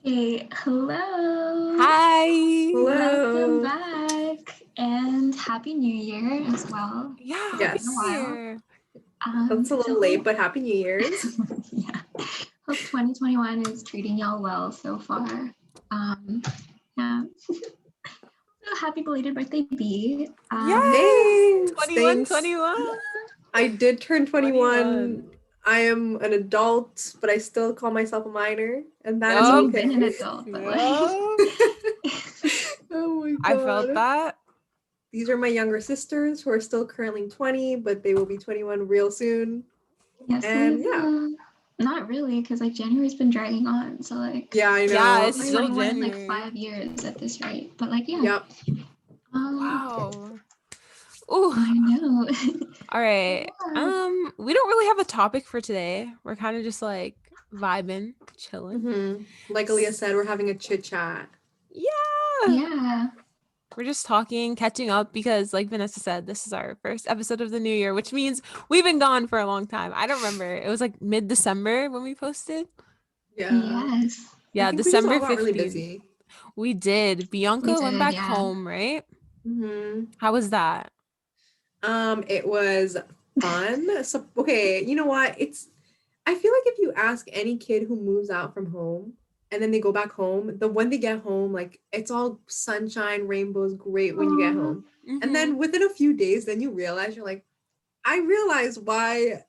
Okay, hello. Hi. Welcome Hello. back, and Happy New Year as well. Yeah, It's happy been a New Yes. while. Year. That's a So little late, but happy New Year's. yeah, hope 2021 is treating y'all well so far. Yeah. So happy belated birthday, B. Yes. Thanks. 21, Thanks. 21. I did turn 21. 21. I am an adult, but I still call myself a minor, and that I is mean, Yup. you've been an okay. adult, but like, Yup. Oh my I felt god. that. These are my younger sisters who are still currently 20, but they will be 21 real soon. yes, we And yeah. will. Not really, because like January's been dragging on, so like. Yeah, I Yeah, know. it's We're still 21 in like January. 5 years at this rate, but like, yeah. Yep. Um, Wow. Ooh. I know. All right. Yeah. We don't really have a topic for today. We're kind of just like vibing, chilling. Like Aaliyah said, we're having a chit chat. Yeah. Yeah. We're just talking, catching up because, like Vanessa said, this is our first episode of the new year, which means we've been gone for a long time. I don't remember. It was like mid-December when we posted. Yeah. Yes. I Yeah, think we just all December got really 15th. busy. We did. We Bianca went did, back yeah. home, right? Mm-hmm. How was that? It was fun. So okay, you know what? I feel like if you ask any kid who moves out from home and then they go back home, when they get home, like it's all sunshine, rainbows, great when you get Aw. home. Mhm. And then within a few days, then you realize you're like, I realize why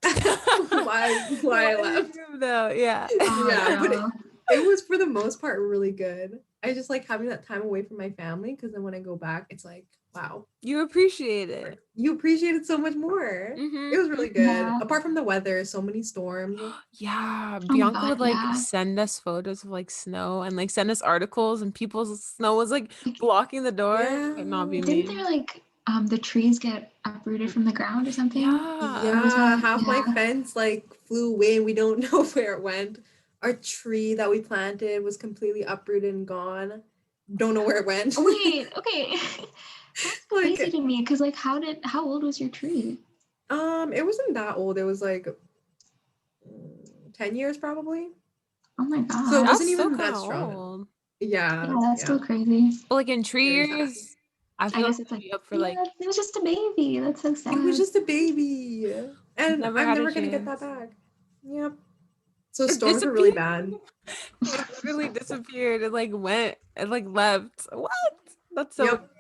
why I left. Though, yeah. Yeah, but Girl. it was for the most part really good. I just like having that time away from my family because then when I go back, it's like, wow, You appreciate it. you appreciate it so much more. Mhm. It was really good. Yeah. Apart from the weather, so many storms. Yeah, Oh my Bianca God, would like yeah. send us photos of like snow and like send us articles and people's snow was like Like, blocking the door. Yeah. But not be didn't me. there like the trees get uprooted from the ground or something? Yeah. Or was Yeah, that, half my yeah. fence like flew away and we don't know where it went. Our tree that we planted was completely uprooted and gone. Don't know where it went. Wait, okay. That's crazy Like to me, because like how old was your tree? it wasn't that old. It was like 10 years probably. Oh my So it God. That's wasn't still even kind that of strong. old. Yeah, Yeah, that's yeah. still crazy. But like in 3 Very sad. years, I I feel like guess it's it'd like, be up for yeah, like it was just a baby. That's so It was sad. just a baby. And never I'm had a never gonna get that chance. back. Yep. So It storms were really disappeared. bad. It literally disappeared. It like went. It like left. What? That's so. Yep.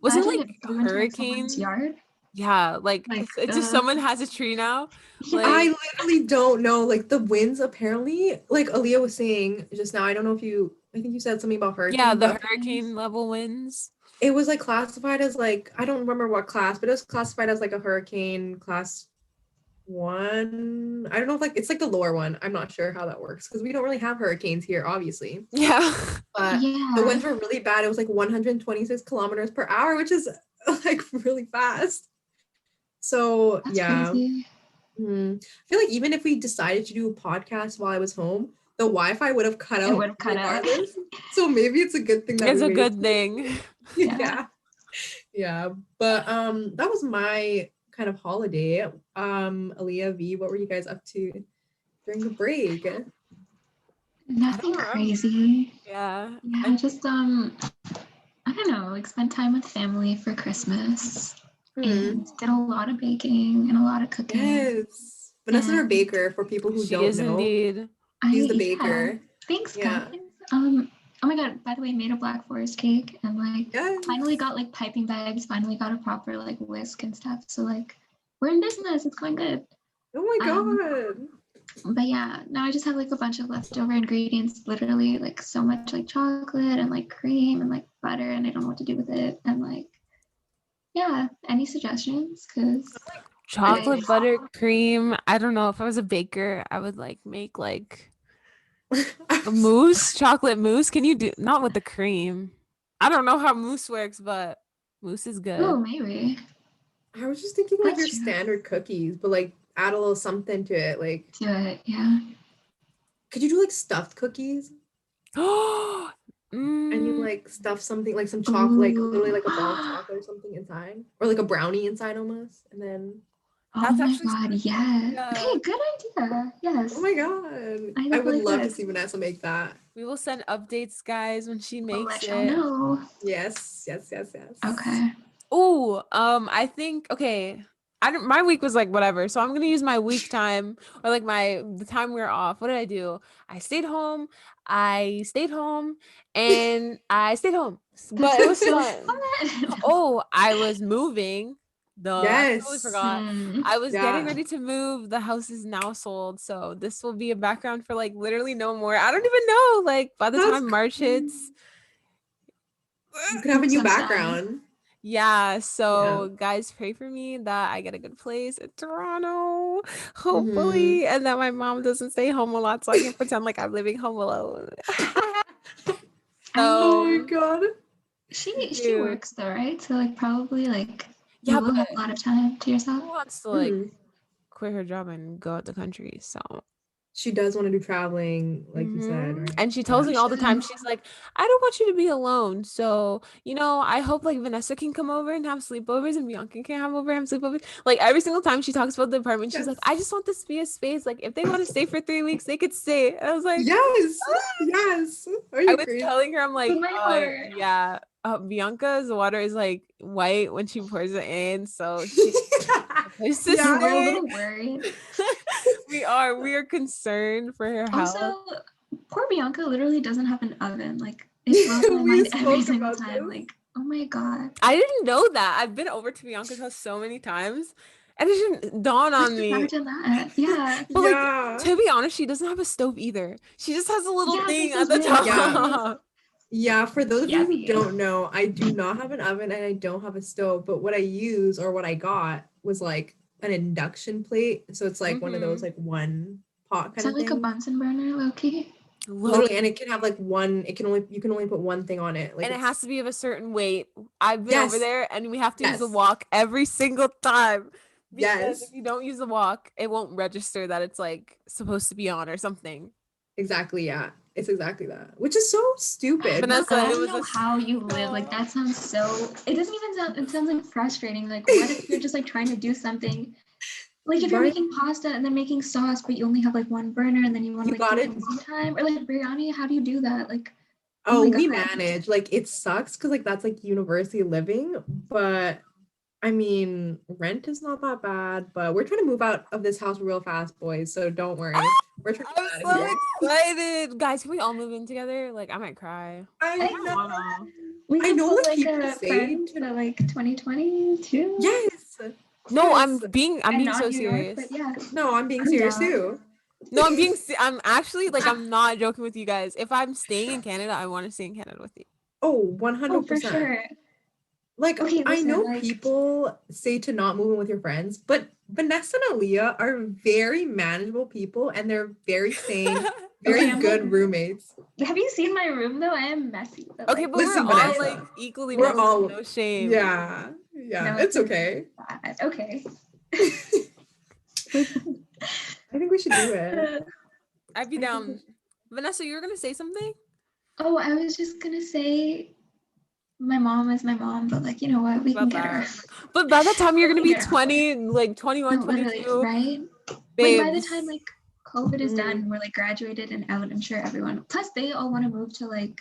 Was it Imagine like it flew into like someone's hurricane? yard. Yeah, like Like, it's just someone has a tree now. yeah. Like I literally don't know. Like the winds apparently, like Aaliyah was saying just now, I don't know if I think you said something about yeah, hurricane, the but hurricane level winds. it was like classified as like, I don't remember what class, but it was classified as like a hurricane class one. I don't know if like it's like the lower one. I'm not sure how that works because we don't really have hurricanes here, obviously. Yeah. But the Yeah. winds were really bad. It was like 126 kilometers per hour, which is like really fast. So That's yeah. crazy. I feel like even if we decided to do a podcast while I was home, the Wi-Fi would have cut It out would have cut out. regardless. So maybe it's a good thing that It's we a waited. good thing. Yeah. Yeah. But that was my kind of holiday. Aaliyah V, what were you guys up to during the break? Nothing remember. crazy. Yeah. Yeah, just I don't know, like spent time with family for Christmas and did a lot of baking and a lot of cooking. Yes. Vanessa's our And baker for people who She don't is know. indeed. She's the yeah. baker. Thanks, Yeah. guys. Oh my God, by the way, made a Black Forest cake and like Yes. finally got like piping bags, finally got a proper like whisk and stuff. So like we're in business. It's going good. Oh my Um, god. But yeah, now I just have like a bunch of leftover ingredients, literally like so much like chocolate and like cream and like butter, and I don't know what to do with it. And like, yeah, any suggestions? Because Chocolate butter cream. I don't know if I was a baker, I would like make like a mousse, chocolate mousse. Can you do not with the cream? I don't know how mousse works, but mousse is good. oh, maybe I was just thinking like That's your true. standard cookies, but like add a little something to it. Like, do it. Yeah. could you do like stuffed cookies Oh, and you like stuff something like some chocolate, like literally like a bar of chocolate or something inside, or like a brownie inside almost, and then Oh That's my actually god, super cute. yes. Yeah. Okay, good idea. Yes. Oh my god. I I would definitely love to could. see Vanessa make that. We will send updates, guys, when she I'll makes let y'all it. know. Yes. Okay. Oh, I think okay. I don't. My week was like whatever, so I'm gonna use my week time or like the time we were off. What did I do? I stayed home. I stayed home, and I stayed home. That But it was sounds so fun. fun. Oh, I was moving. Duh, I totally Yes. forgot. I was getting Yeah. ready to move. The house is now sold, so this will be a background for like literally no more. I don't even know. Like by the That's time March hits. You could have a new So sad. background. Yeah, so guys, pray for me that I get a good place in Toronto, hopefully, and that my mom doesn't stay home a lot so I can pretend like I'm living home alone. Oh my So, god. She dude, works though, right? So like probably like yeah, you will have but a lot of time to yourself. who wants to like Mhm. quit her job and go out the country? So, She does want to do traveling, like you said, right? and she tells Yeah. me You all the time, should. she's like, I don't want you to be alone. So, I hope like Vanessa can come over and have sleepovers and Bianca can have over and have sleepovers. Like every single time she talks about the apartment, she's like, Yes. I just want this to be a space. Like if they want to stay for 3 weeks, they could stay. And I was like, Yes. Yes. Are I you was crazy? telling her, I'm like, With my heart. yeah, Bianca's water is like white when she pours it in. So she has to Yeah. We're a stay. little worried. We are concerned for her health. Also, poor Bianca literally doesn't have an oven. Like it blows my We mind every spoke single about time. this. Like, oh my god. I didn't know that. I've been over to Bianca's house so many times, and it didn't dawn I've on never me. done that. Yeah. But like, Yeah. to be honest, she doesn't have a stove either. She just has a little Yeah, thing this at is the weird. top. Yeah, for those of you who Yummy. don't know, I do not have an oven and I don't have a stove, but what I use or what I got was like an induction plate. So it's like one of those like one pot kind Sounds of like a thing. Bunsen burner, low key. Literally, and it can have like one, you can only put one thing on it. Like And it it's has to be of a certain weight. I've been over yes, there, and we have to use the yes, wok every single time because if yes, you don't use the wok, it won't register that it's like supposed to be on or something. exactly. Yeah, it's exactly that, which is so stupid. No, Vanessa, I it don't was know how you live. Like that sounds so. It doesn't even sound. It sounds like frustrating. Like, what if you're just like trying to do something? Like if you're Right? making pasta and then making sauce, but you only have like one burner and then you want to You like got do it it. at one time, or like biryani. How do you do that? Like, oh Oh, my we god. manage. Like it sucks because like that's like university living, but I mean, rent is not that bad, but we're trying to move out of this house real fast, boys. So don't worry. We're trying to I'm get out of so here. excited. Guys, can we all move in together? Like, I might cry. I I know. Wanna. We I could know put what like people a say friend to for like 2022. yes. No, Yes. I'm And being not so New York, but serious. yeah. No, I'm being I'm serious down. too. No, I'm actually like, I'm not joking with you guys. If I'm staying in Canada, I want to stay in Canada with you. Oh, Oh, for 100%. sure. Like Okay, I listen, know like people say to not move in with your friends, but Vanessa and Aaliyah are very manageable people and they're very sane, very okay, I'm good like, roommates. have you seen my room though? I am messy, but Okay, like but we're Listen, all Vanessa, like equally we're messy. all No shame. yeah, no, it's okay. bad. Okay. I think we should do it. I'd be down. Vanessa, you were gonna say something? Oh, I was just gonna say my mom is my mom, but like you know what, we can About get her. that. But by the time you're We gonna can be get her. 20, like 21, No, literally, 22, right? Like by the babes. time like COVID is done, Mhm. and we're like graduated and out, I'm sure everyone. Plus, they all want to move to like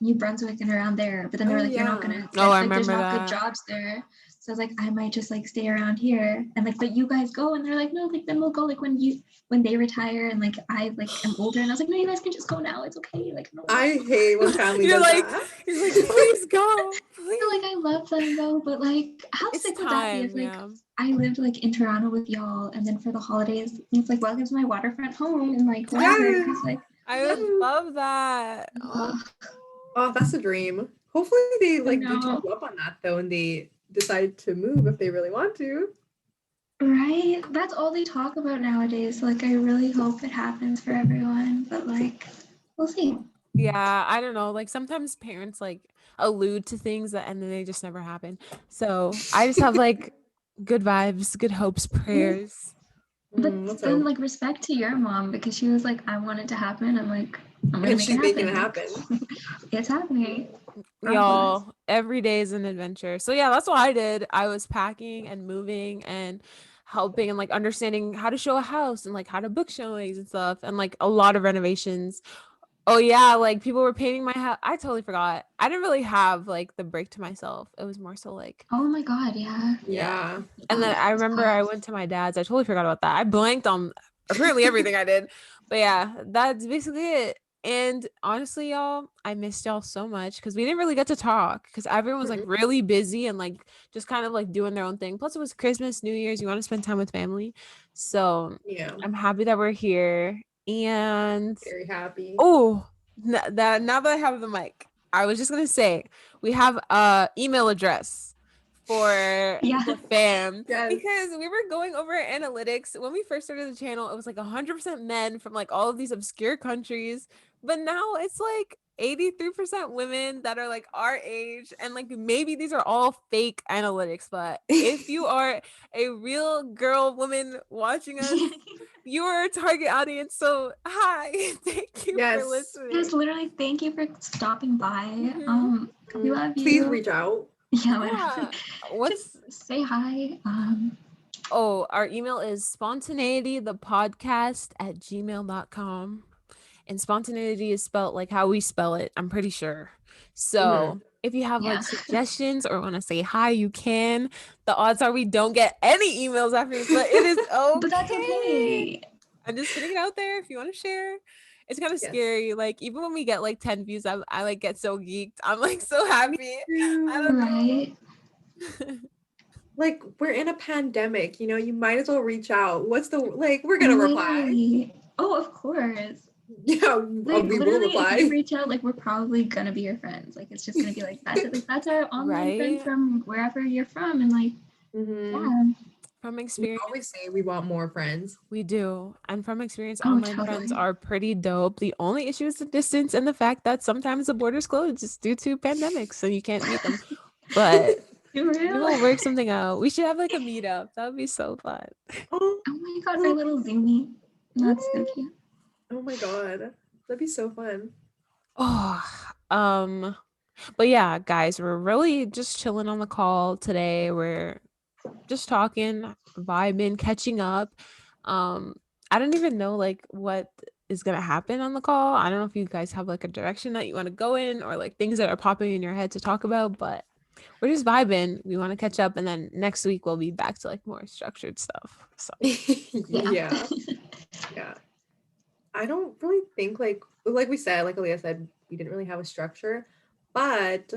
New Brunswick and around there, but then they Oh were like, you're not yeah. gonna Oh, I like there's remember not good that. jobs there. So I was like, I might just like stay around here and like, but you guys go, and they're like, no, like then we'll go like when they retire and like I like am older, and I was like, no, you guys can just go now. It's okay. Like no. I hate when family You're does like, that. you're like, please go, So like please. I love them though, but like how It's sick would that be if time, like yeah. I lived like in Toronto with y'all and then for the holidays it's like welcome to my waterfront home and like whatever. Yes. It's like I would love that. ugh, Oh, that's a dream. Hopefully they like do no. take you up on that though and they decide to move if they really want to. Right? That's all they talk about nowadays. Like I really hope it happens for everyone, but like we'll see. Yeah, I don't know. Like sometimes parents like allude to things that and then they just never happen. So I just have like good vibes, good hopes, prayers. But Let's then hope. like respect to your mom because she was like, I want it to happen. I'm like, I'm gonna And make she's it making happen. it happen. It's happening. Y'all, every day is an adventure. So yeah, that's what I did. I was packing and moving and helping and like understanding how to show a house and like how to book showings and stuff and like a lot of renovations. Oh yeah, like people were painting my house. I totally forgot. I didn't really have like the break to myself. It was more so like Oh my God, yeah. Yeah. and then I remember I went to my dad's. I totally forgot about that. I blanked on apparently everything I did. But yeah, that's basically it. And honestly, y'all, I missed y'all so much because we didn't really get to talk because everyone was like really busy and like just kind of like doing their own thing. Plus, it was Christmas, New Year's. You want to spend time with family. So Yeah. I'm happy that we're here. And Very happy. oh, that now that I have the mic, I was just gonna say we have a email address for the fam because we were going over analytics when we first started the channel. It was like 100% men from like all of these obscure countries, but now it's like 83% women that are like our age, and like maybe these are all fake analytics, but if you are a real girl woman watching us, you are a target audience. So hi, thank you for listening. Yes, literally, thank you for stopping by. We love you. Please reach out. Yeah. Just say hi. Oh, our email is spontaneitythepodcast@gmail.com. And spontaneity is spelled like how we spell it, I'm pretty sure. So if you have like suggestions or want to say hi, you can. The odds are we don't get any emails after this, but it is okay. But that's okay. I'm just putting it out there if you want to share. It's kind of scary. Like even when we get like 10 views, I like get so geeked. I'm like so happy. I don't know. Like we're in a pandemic, you know, you might as well reach out. What's the like we're gonna reply. Oh, of course. Yeah, like, we will reply. If you reach out, like we're probably gonna be your friends. Like it's just gonna be like that's it. Like that's our online friend from wherever you're from, and like from experience, we always say we want more friends. We do, and from experience, online friends are pretty dope. The only issue is the distance and the fact that sometimes the borders close just due to pandemics, so you can't meet them. But we will work something out. We should have like a meetup. That would be so fun. Oh my God, our little Zoomy. That's so cute. Oh my God, that'd be so fun. But yeah, guys, we're really just chilling on the call today. We're just talking, vibing, catching up. I don't even know like what is gonna happen on the call. I don't know if you guys have like a direction that you want to go in or like things that are popping in your head to talk about, but we're just vibing. We want to catch up, and then next week we'll be back to like more structured stuff. So yeah. I don't really think like we said, like Aaliyah said, we didn't really have a structure, but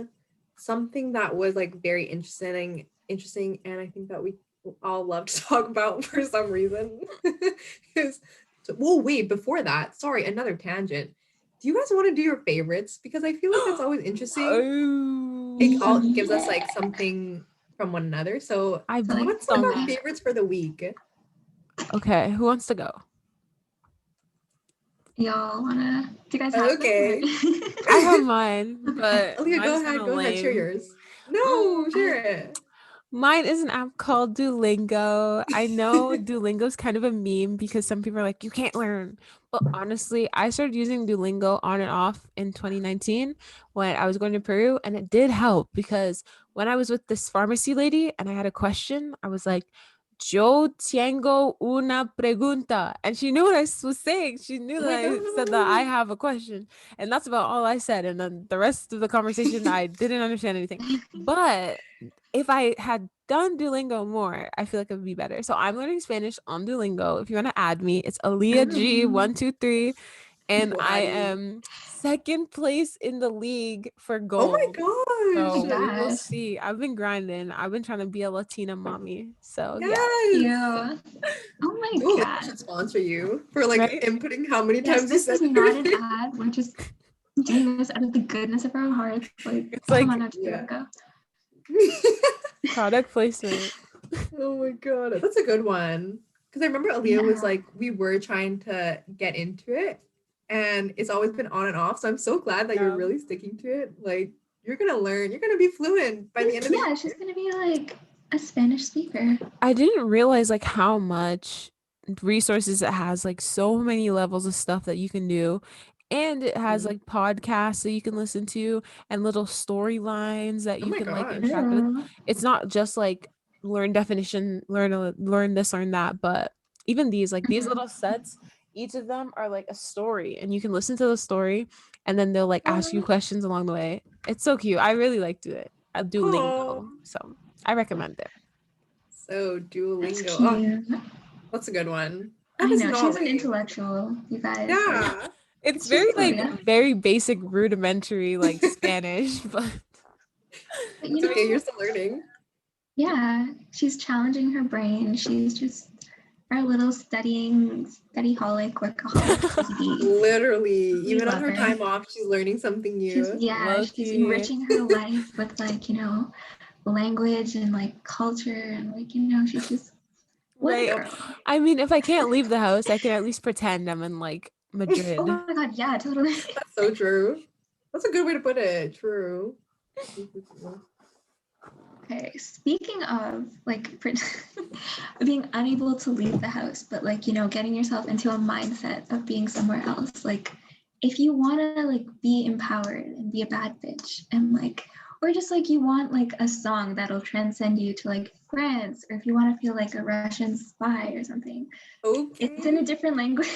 something that was like very interesting, and I think that we all love to talk about for some reason is wait, before that, sorry, another tangent. Do you guys want to do your favorites? Because I feel like that's always interesting. It all gives us like something from one another. So what's like our favorites for the week? Okay, who wants to go? Y'all wanna? Do you guys have okay? I have mine, but Aaliyah, go ahead, share yours. No, share it. Mine is an app called Duolingo. I know Duolingo is kind of a meme because some people are like, you can't learn. But honestly, I started using Duolingo on and off in 2019 when I was going to Peru, and it did help because when I was with this pharmacy lady and I had a question, I was like, yo tengo una pregunta. And she knew what I was saying. She knew that I said that I have a question. And that's about all I said. And then the rest of the conversation, I didn't understand anything. But if I had done Duolingo more, I feel like it would be better. So I'm learning Spanish on Duolingo. If you want to add me, it's Aaliyah G123. And I am second place in the league for gold. Oh my gosh. So we will see. I've been grinding. I've been trying to be a Latina mommy. So yeah. Oh my God. I should sponsor you for like inputting how many times this is not an ad. We're just doing this out of the goodness of our hearts. Like, it's like, come on, go. Product placement. Oh my God, that's a good one. Because I remember Aaliyah was like, we were trying to get into it, and it's always been on and off. So I'm so glad that you're really sticking to it. Like, you're gonna learn. You're gonna be fluent by the end of the year. Yeah, she's gonna be like a Spanish speaker. I didn't realize like how much resources it has, like so many levels of stuff that you can do. And it has Mhm. like podcasts that you can listen to and little storylines that Oh you my can like gosh. interact with. Ooh. It's not just like learn definition, learn this, learn that, but even these like these Mhm. little sets, each of them are like a story and you can listen to the story and then they'll like ask you Oh, questions along the way. It's so cute. I really like do it. I do oh, lingo. So I recommend it. so That's Duolingo. Oh, cute. that's a good one. I That is know not she's an lame. intellectual, you guys. Like, Yeah. It's she's very a like Leah. very basic rudimentary like Spanish, but But It's okay. You're still learning. yeah, she's challenging her brain. She's just our little studyholic, workaholic baby. Literally, We even on love her her. time off, she's learning something She's new. yeah, low she's key. enriching her life with like, language and like culture and like, she's just what a Right. girl. I mean, if I can't leave the house, I can at least pretend I'm in like Oh Madrid. my god, yeah, totally. That's so true. That's a good way to put it. True. Okay, speaking of like being unable to leave the house, but like, getting yourself into a mindset of being somewhere else, like if you want to like be empowered and be a bad bitch and like, or just like you want like a song that'll transcend you to like France, or if you want to feel like a Russian spy or something, it's in Okay. a different language.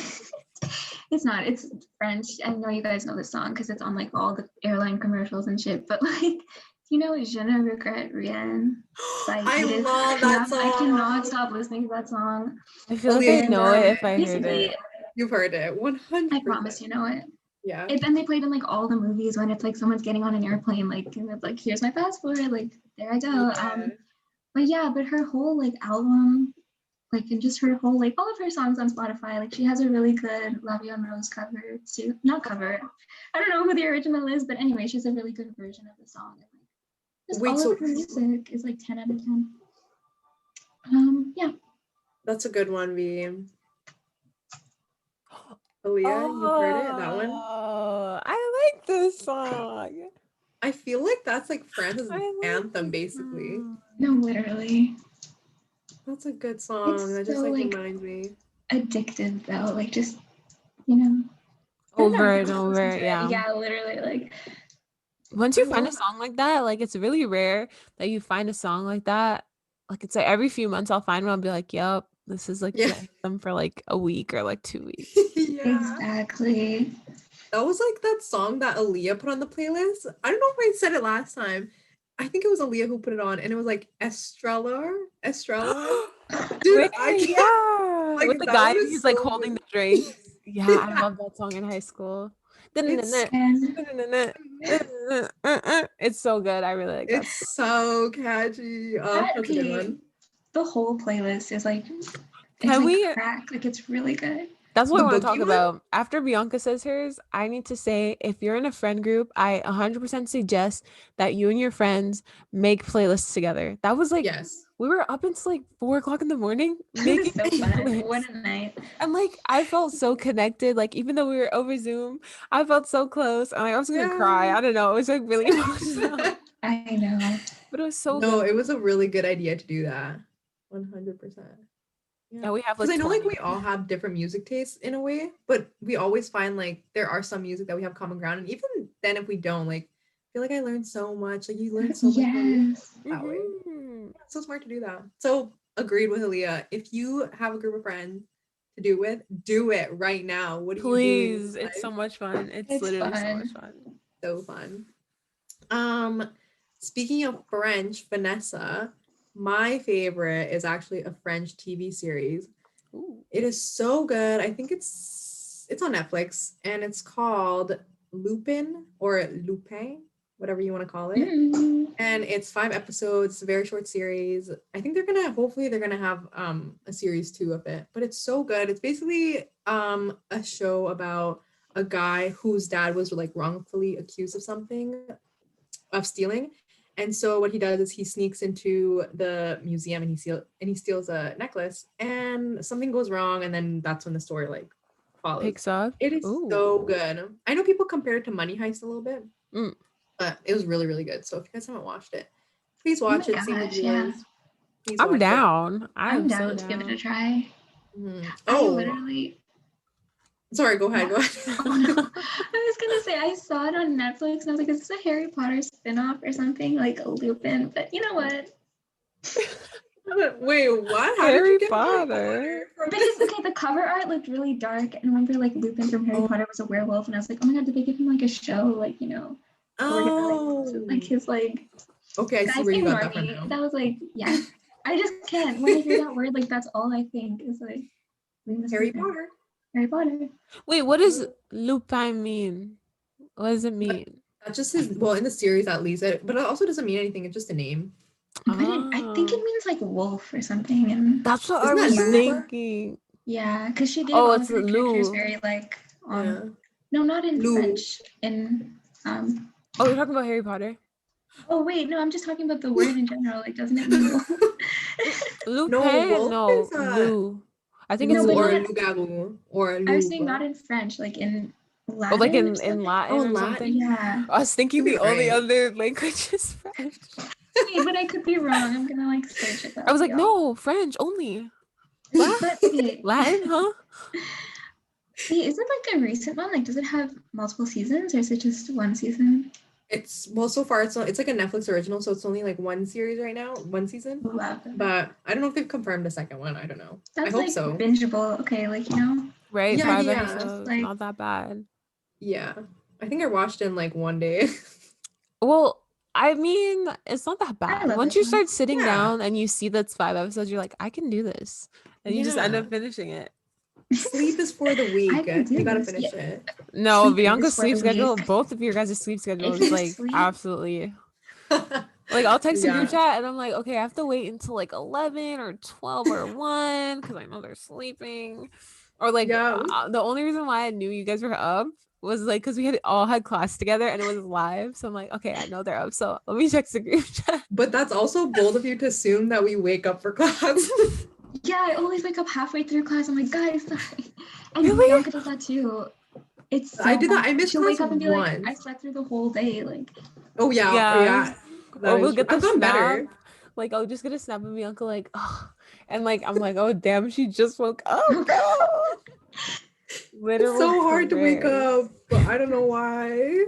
It's not, it's French. I know you guys know the song because it's on like all the airline commercials and shit, but like, Je ne regrette rien by I Edith love that Piaf. I cannot song. stop listening to that song. I feel like Aaliyah, I And know it if I heard basically, it. you've heard it. I 100%. promise you know it. Yeah. And then they played in like all the movies when it's like someone's getting on an airplane, like, and it's like, here's my passport, like, there I go. Yeah. But yeah, but her whole like album, like, and just her whole like all of her songs on Spotify, like she has a really good La Vie en Rose cover too. Not cover. I don't know who the original is, but anyway, she's a really good version of the song. And like just Wait, all so of her music is like 10 out of 10. Yeah. that's a good one, V. Aaliyah, you've heard it? That one? Oh, I like this song. I feel like that's like France's I like anthem, this basically. song. No, literally. That's a good song. It's That just so like like reminds me. addictive though. Like just, I don't Over know, and just listen over, to it. yeah. Yeah, literally. Like Once I you find a love song like that, like it's really rare that you find a song like that. Like it's like every few months I'll find one, I'll be like, yep, this is like Yeah. the anthem for like a week or like 2 weeks. Yeah. exactly. That was like that song that Aaliyah put on the playlist. I don't know if I said it last time. I think it was Aaliyah who put it on, and it was like Estrella. Dude, Wait, I can't. yeah. Like With the that guy one and is he's like so holding good. the drinks. Yeah, I Yeah. love that song in high school. It's And It's so good. I really like that. it's so catchy. Oh, that's a good okay, one. the whole playlist is like it's Can like we? crack. Like it's really good. That's what The I want to boogie talk one? about. After Bianca says hers, I need to say if you're in a friend group, I 100% suggest that you and your friends make playlists together. That was like, Yes. we were up until like 4 o'clock in the morning It was making so fun. What playlists. a night. And like, I felt so connected. Like, even though we were over Zoom, I felt so close. And like, I was going to cry. Yeah. I don't know. It was like really emotional, I know. but it was so No, good. it was a really good idea to do that. 100%. Yeah. Yeah, we have Because like I know like 20. we all have different music tastes in a way, but we always find like there are some music that we have common ground. And even then if we don't, like I feel like I learned so much. Like you learn so much about music Yes. that way. Mhm. Yeah, it's so smart to do that. So agreed with Aaliyah. If you have a group of friends to do with, do it right now. What are you doing Please. with It's so life? much fun. It's It's literally so much fun. fun. So fun. Speaking of French, Vanessa, my favorite is actually a French TV series. Ooh. It is so good. I think it's on Netflix and it's called Lupin or Lupin, whatever you want to call it. Mm. And it's 5 episodes, a very short series. I think hopefully they're gonna have a series 2 of it. But it's so good. It's basically a show about a guy whose dad was like wrongfully accused of something, of stealing. And so what he does is he sneaks into the museum and he steals a necklace and something goes wrong and then that's when the story like follows. Picks up. It is Ooh. so good. I know people compare it to Money Heist a little bit, Mm. but it was really, really good. So if you guys haven't watched it, please Oh my watch it. Same with gosh, yeah. viewers. Please I'm watch down. I I'm am so down to give it a down. try. it. Mhm. I Oh, literally Sorry, go ahead. Oh, no. I was gonna say I saw it on Netflix and I was like, is this a Harry Potter spinoff or something like a Lupin? But you know what? Wait, what? How did Harry you get Potter? from Because okay, the cover art looked really dark, and remember like Lupin from Harry Potter was a werewolf, and I was like, oh my god, did they give him like a show, like we're gonna like his like Okay, I see guys where you got ignore that from me. now. That was like I just can't when I hear that word like that's all I think is like Harry Potter. Harry Potter. Wait, what does Lupin mean? What does it mean? That's just his. Well, in the series at least, but it also doesn't mean anything. It's just a name. But I think it means like wolf or something, and That's what Isn't I that was Lou? thinking. yeah, because she gave Oh, all it's of her characters Lou. very like Yeah. no, not in Lou. French, in Oh, you're talking about Harry Potter? oh wait, no, I'm just talking about the word in general. Like, doesn't it mean wolf? Lupin? wolf No, is Lou. I think No, it's Lou but or Lou. not. Loup-garou or I was saying not Loup. in French, like in Oh, like Latin or something. in Latin Oh, or Latin? something? Yeah. I was thinking the You're only right. other language is French. Wait, but I could be wrong. I'm gonna like search it up. I was like, y'all. no, French only. What? But wait, Latin, huh? wait, is it like a recent one? Like, does it have multiple seasons or is it just one season? It's so far it's like a Netflix original, so it's only like one series right now, one season. Wow. But I don't know if they've confirmed a second one. I don't know. That's I hope like so. bingeable. Okay, like Right, Yeah, 5 yeah. episodes, Like- not that bad. Yeah, I think I watched it in like one day. Well, I mean, it's not that I bad. love Once this you one. start sitting Yeah. down and you see that's 5 episodes, you're like, I can do this. And you just end Yeah. up finishing it. Sleep is for the weak. can do You gotta this, finish yeah. it. No, Sleep Bianca's is for sleep the schedule, weak. both of your guys' sleep schedule If is you like sleep- absolutely. Like I'll text a Yeah. group chat and I'm like, okay, I have to wait until like 11 or 12 or 1 because I know they're sleeping. Or like Yeah. the only reason why I knew you guys were up was like because we had all had class together and it was live. So I'm like, okay, I know they're up. So let me text the group chat. But that's also bold of you to assume that we wake up for class. Yeah, I always wake up halfway through class. I'm like, guys, sorry. And Really? Bianca does that too. It's so I did that. I bad. missed She'll wake class up and be like, once. I slept through the whole day. Like, Oh yeah. Yeah. Oh yeah. That Or we'll is get true. the I've done snap. better. Like I'll just get a snap of Bianca like, oh, and like I'm like, oh damn, she just woke up, oh, bro. Literal It's so hard to wake prayers. up, but I don't know why.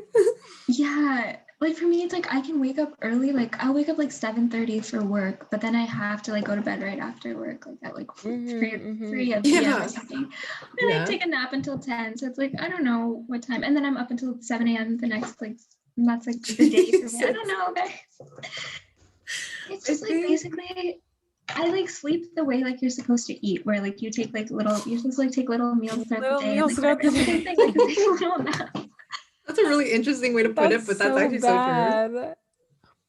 yeah. Like for me, it's like I can wake up early. Like I'll wake up like 7:30 for work, but then I have to like go to bed right after work, like at like 3 p.m. Yeah. or something. And Yeah. I take a nap until 10. So it's like I don't know what time. And then I'm up until 7 a.m. the next like and that's like the day for me. I don't know, guys. It's just like basically I like sleep the way like you're supposed to eat, where like you take like little you're supposed to like take little meals throughout Little the day. meals And, throughout like, the same day. thing, like take little naps. That's a really interesting way to put it, but that's actually so true. bad.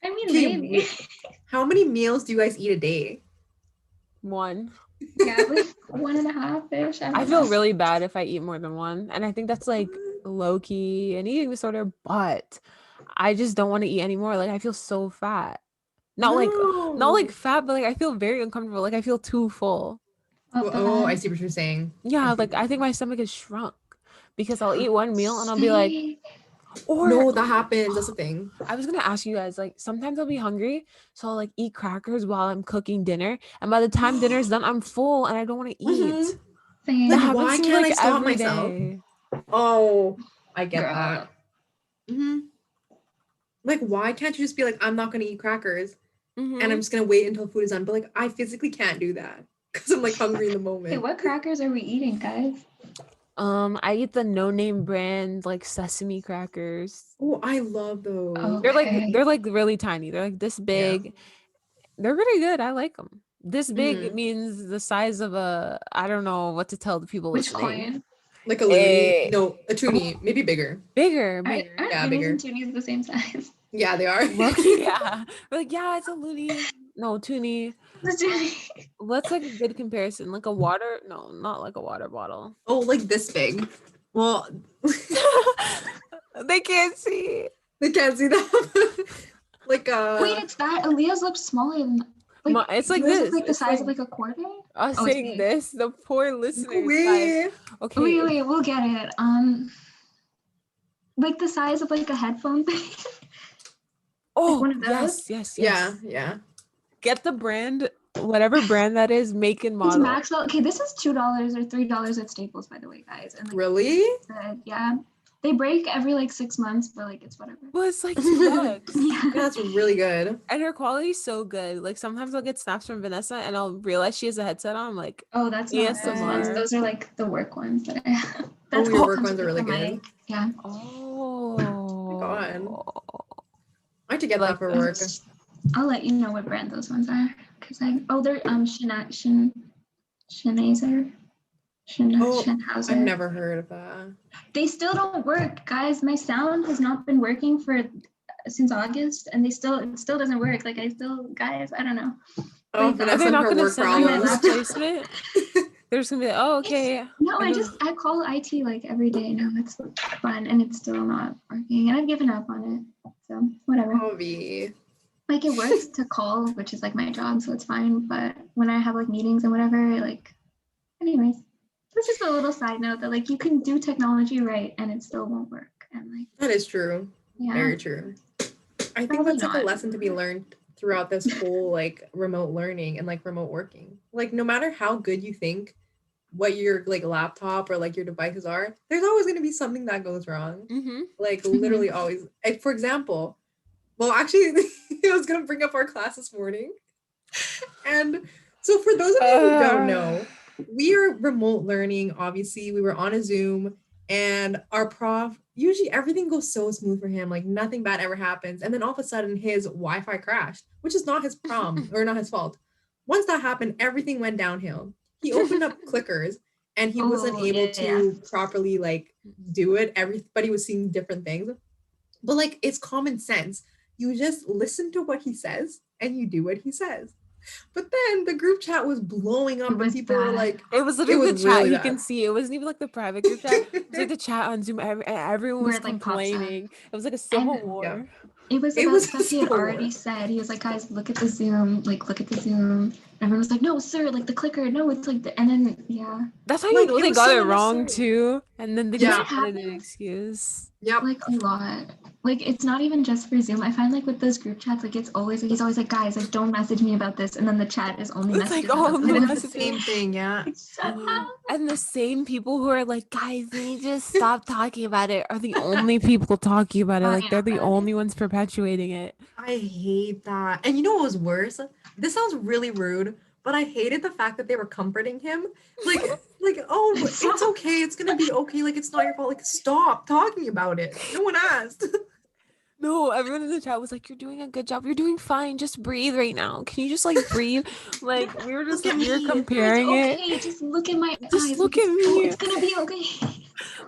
I mean Okay, maybe. how many meals do you guys eat a day? One. Yeah, like 1.5-ish. I feel really bad if I eat more than one, and I think that's like low key an eating disorder. But I just don't want to eat anymore. Like I feel so fat. Not like fat, but like I feel very uncomfortable. Like I feel too full. Oh, I see what you're saying. Yeah, like I think my stomach is shrunk because I'll eat one meal and I'll be like, or No, that happens. That's the thing. I was gonna ask you guys, like sometimes I'll be hungry, so I'll like eat crackers while I'm cooking dinner, and by the time dinner's done, I'm full and I don't want to eat. Same. That Like, happens why to me can't like I stop every myself? day. Oh, I get Girl. that. Like, why can't you just be like, I'm not gonna eat crackers, and I'm just gonna wait until food is done? But like, I physically can't do that because I'm like hungry in the moment. Hey, what crackers are we eating, guys? I eat the no name brand like sesame crackers. Oh, I love those. Oh. They're Okay. like really tiny. They're like this big. They're pretty good. I like them. This big means the size of a, I don't know what to tell the people Which listening. coin? Like a loonie. No, a toonie. Maybe bigger. Bigger. Aren't Yeah, loonies bigger. and toonies the same size? Yeah, they are. Loki, yeah. We're like, yeah, it's a loony. No, toonie. The toonie. What's like a good comparison? Like a water? No, not like a water bottle. Oh, like this big. Well, They can't see. they can't see that. Like Wait, it's that. Aaliyah's looks smaller than. Like, It's like yours this. is like the It's size of like like a quarter. us Oh, it's saying big. this. The poor listeners. wait. Okay. Wait, we'll get it. Like the size of like a headphone thing. Oh, one of those? yes. Yeah. Get the brand whatever brand that is, make and It's model. Maxwell. Okay, this is $2 or $3 at Staples, by the way, guys. And like, Really? yeah, they break every like 6 months, but like it's whatever. Well, it's like $2. Yeah. That's really good. And her quality's so good. Like sometimes I'll get snaps from Vanessa and I'll realize she has a headset on. I'm like, Oh, that's not those ones. ASMR. Those are like the work ones that I have. Oh, That's your all work comes ones are with really the good. mic. Yeah. oh God. I have to get Like that for work. I'll let you know what brand those ones are. Cause they're Sennheiser. Oh, Sennheiser. I've never heard of that. They still don't work, guys. My sound has not been working since August, and it still doesn't work. Like guys, I don't know. Oh, Wait, are Vanessa they and not her gonna work send you a problems. replacement? They're just gonna be like, oh, okay. No, I call IT like every day now. It's fun, and it's still not working, and I've given up on it. So whatever. Oh, V. Like it works to call, which is like my job, so it's fine. But when I have like meetings and whatever, like, anyways, this is a little side note that like you can do technology right and it still won't work. And like, That is true. yeah, Very true. I think Probably that's like a not. lesson to be learned throughout this whole like remote learning and like remote working. Like no matter how good you think what your like laptop or like your devices are, there's always going to be something that goes wrong. Mm-hmm. Like literally always. Like, for example, well, actually, I was going to bring up our class this morning. And so for those of you who don't know, we are remote learning. Obviously, we were on a Zoom and our prof, usually everything goes so smooth for him. Like nothing bad ever happens. And then all of a sudden his Wi-Fi crashed, which is not his problem or not his fault. Once that happened, everything went downhill. He opened up clickers and he wasn't able to properly like do it. Everybody was seeing different things. But like it's common sense. You just listen to what he says and you do what he says. But then the group chat was blowing up and people were like, it was literally the chat really you bad. can see. It wasn't even like the private group chat. It was like the chat on Zoom. Everyone was Where it, like, pops up. complaining. It was like a civil war. Yeah. It was It about was stuff he had so already weird. said. He was like, guys, look at the Zoom. Like, look at the Zoom. Everyone was like, no, sir, like the clicker. No, it's like and then, yeah. That's how you Like, know it they was got so it wrong unnecessary. too. And then they Yeah. just added an happens. excuse. Yep. Like a lot. Like it's not even just for Zoom. I find like with those group chats, like it's always like he's always like, guys, like don't message me about this, and then the chat is only It's like messages all about of the this. It's the messages. same thing, yeah. Like, shut up. And the same people who are like, guys, we need to stop talking about it are the only people talking about it. Like they're the only ones perpetuating it. I hate that. And you know what was worse? This sounds really rude, but I hated the fact that they were comforting him. Like, oh, it's okay. It's gonna be okay. Like, it's not your fault. Like, stop talking about it. No one asked. No, everyone in the chat was like, you're doing a good job. You're doing fine. Just breathe right now. Can you just like breathe? Like we were just Look at we were me. comparing It's okay. it. Just look at my Just eyes. look Like, at me. It's gonna be okay.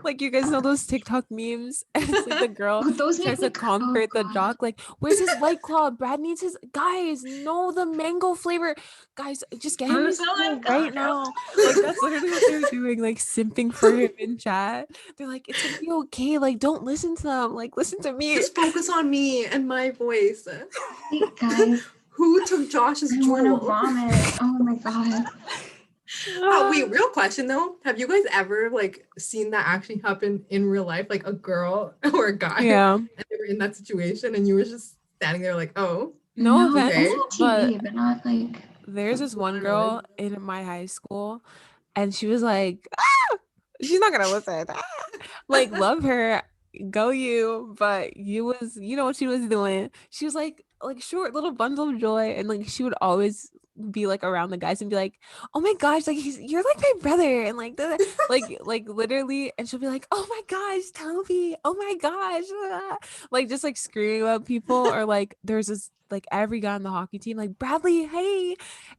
Like you guys know those TikTok memes? And it's like the girl Those tries make to me comfort the God. jock. Like, where's his White Claw? Brad needs his guys. No, the mango flavor. Guys, just get him his school right now. Like that's literally what they're doing. Like simping for him in chat. They're like, it's gonna be okay. Like, don't listen to them. Like, listen to me. Just focus on me and my voice. Hey, guys, Who took Josh's I want to jewel? vomit. Oh my God. Wait, real question though. Have you guys ever like seen that actually happen in real life? Like a girl or a guy, Yeah. and they were in that situation, and you were just standing there like, oh, No I've offense, seen TV, but not like. there's this one Literally. girl in my high school, and she was like, ah! She's not gonna listen. Ah! Like, love her, go you, but you know what she was doing. She was like short little bundle of joy, and like she would always be like around the guys and be like, oh my gosh, like you're like my brother, and like like literally, and she'll be like, oh my gosh, Toby, oh my gosh, ah. Like just like screaming about people, or like there's this like every guy on the hockey team like, Bradley, hey,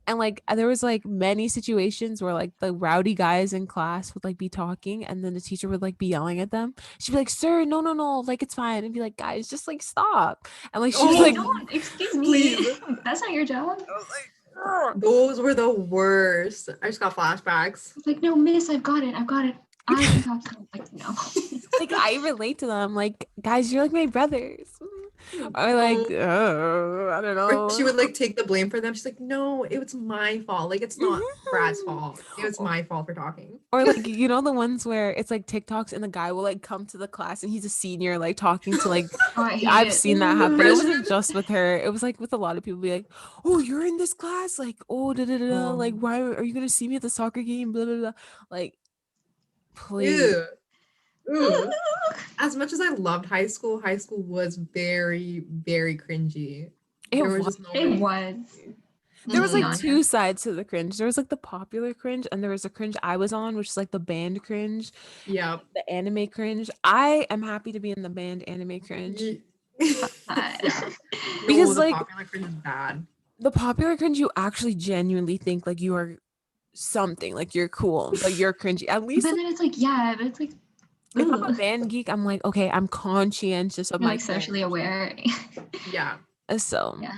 and like there was like many situations where like the rowdy guys in class would like be talking, and then the teacher would like be yelling at them. She'd be like, sir, no, like it's fine, and be like, guys, just like stop. And like she was like, don't, excuse me. Please. That's not your job. Those were the worst. I just got flashbacks. It's like, no, miss, I've got it. I can talk to them. Like, no. like I relate to them. Like, guys, you're like my brothers. Or like, Oh. I don't Or she know. would like take the blame for them. She's like, no, it was my fault. Like it's not Brad's Mhm. fault. It was my fault for talking. Or like, you know, the ones where it's like TikToks and the guy will like come to the class and he's a senior, like talking to like, Oh, I hate I've it. seen that happen. It wasn't Freshman. just with her. It was like with a lot of people be like, oh, you're in this class? Like, oh, da, da, da, da. Like, Oh. why are you gonna see me at the soccer game? Blah, blah, blah. Like, please. Ew. Ooh. As much as I loved high school was very, very cringy. It There were was. just It moments. was, There to was be like Mhm. two honest. sides to the cringe. There was like the popular cringe, and there was a cringe I was on, which is like the band cringe, Yep. the anime cringe. I am happy to be in the band anime cringe Ye- But yeah. No, because the like popular cringe is bad. the popular cringe, you actually genuinely think like you are something, like you're cool, but you're cringy. At least then like, it's like, yeah, but it's like, if I'm a ugh. band geek, I'm like, okay, I'm conscientious of You're my like socially cringe. aware. Yeah. So Yeah.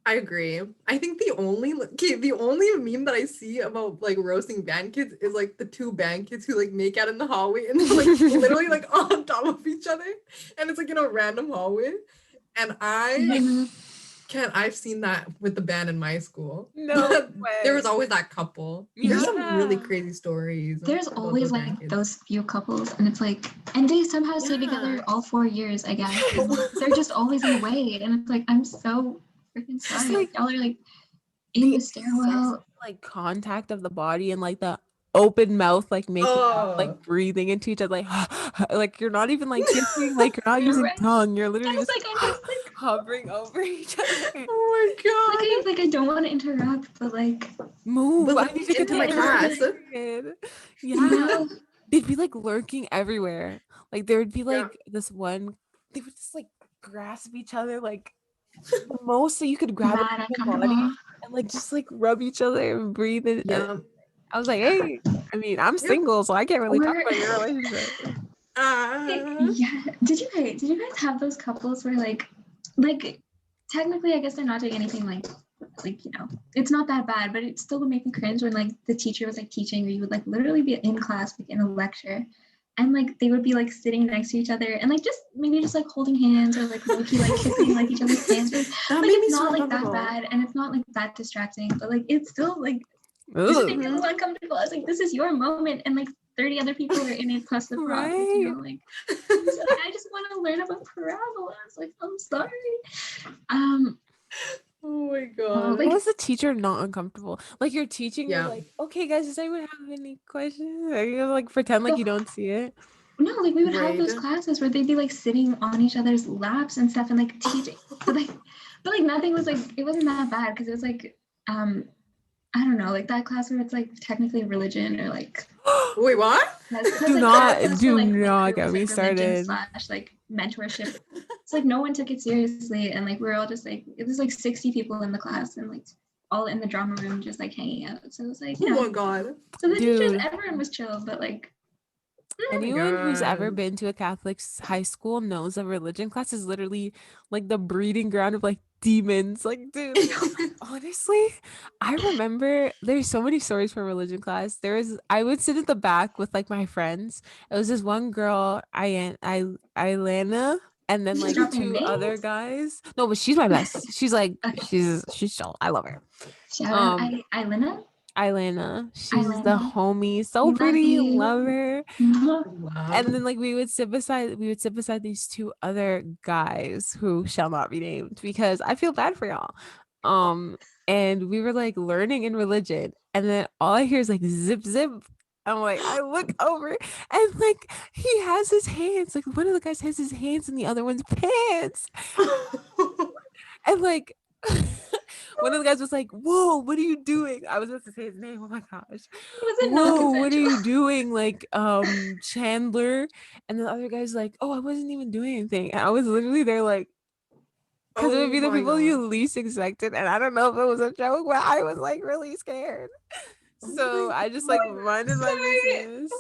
I agree. I think the only meme that I see about like roasting band kids is like the two band kids who like make out in the hallway and they're like literally like on top of each other, and it's like in a random hallway. And Mhm. I've seen that with the band in my school. no There way. was always that couple. There's some really Yeah. crazy stories There's about always those like band kids. those few couples, and it's like, and they somehow stay Yeah. together all 4 years, I guess. And like, they're just always in the way, and it's like, I'm so freaking Just sorry. like Y'all are like in the the excessive stairwell. like contact of the body and like the open mouth, like making out, Oh, like breathing into each other, like like you're not even like kissing, like you're not using Right? tongue, you're And literally it's just like, I'm just like, hovering over each other. oh my like I don't want to interrupt, but like, Move! god. But I let need me to get enter to my my class. period. you Yeah, know, they'd be like lurking everywhere. Like there would be Yeah. like this one. They would just like grasp each other, like the most that you could grab a mad human body, uncomfortable. and like just like rub each other and breathe in. Yeah. I was like, hey, I mean, I'm Yep. single, so I can't really talk Or about your relationship. yeah, did you guys have those couples where like technically I guess they're not doing anything like it's not that bad, but it still would make me cringe when like the teacher was like teaching, or you would like literally be in class like in a lecture, and like they would be like sitting next to each other and like just maybe just like holding hands or like low-key like kissing like each other's hands. Like That made me it's so not like that uncomfortable. bad and it's not like that distracting, but like it's still like this is making me Ugh. uncomfortable. I was like, this is your moment, and like 30 other people are in it plus the prof. Like, Right? like I just want to learn about parabolas. Like, I'm sorry. Um, Oh my oh, god. How like is the teacher not uncomfortable? Like you're teaching, you're Yeah. like, okay, guys, does anyone have any questions? Or you like pretend like so you don't see it. no, like we would have Right. those classes where they'd be like sitting on each other's laps and stuff and like teaching, but like nothing was like it wasn't that bad because it was like I don't know, like that class where it's like technically religion or like Wait, what? that's Do like that not, class do for like not group get was me like religion started. slash like mentorship. It's like no one took it seriously, and like we are all just like it was like 60 people in the class and like all in the drama room just like hanging out. So it was like Oh my god. so the teachers, Dude, everyone was chill, but like Oh my anyone who's ever god. been to a Catholic high school knows that religion class is literally like the breeding ground of like demons. Like, dude, honestly, I remember there's so many stories from religion class. I would sit at the back with like my friends. It was this one girl, Ilana, and then she's like dropping two other names. guys. No, but she's my best. She's like Okay, she's chill. I love her. shout out Um, Ilana. Ilana, she's the Ilana, homie, so we love pretty, you. love her. Love. And then like we would sit beside these two other guys who shall not be named because I feel bad for y'all. And we were like learning in religion, and then all I hear is like zip zip. I'm like, I look over and like he has his hands, like one of the guys has his hands in the other one's pants. And like one of the guys was like, whoa, what are you doing? I was about to say his name. Oh my gosh. Was it not Whoa, what are consensual? you doing? Like, Chandler. And the other guy's like, oh, I wasn't even doing anything. And I was literally there like, because it would Oh be the my people god. you least expected. And I don't know if it was a joke, but I was like really scared. Oh So my I just like god. minded my Sorry. business.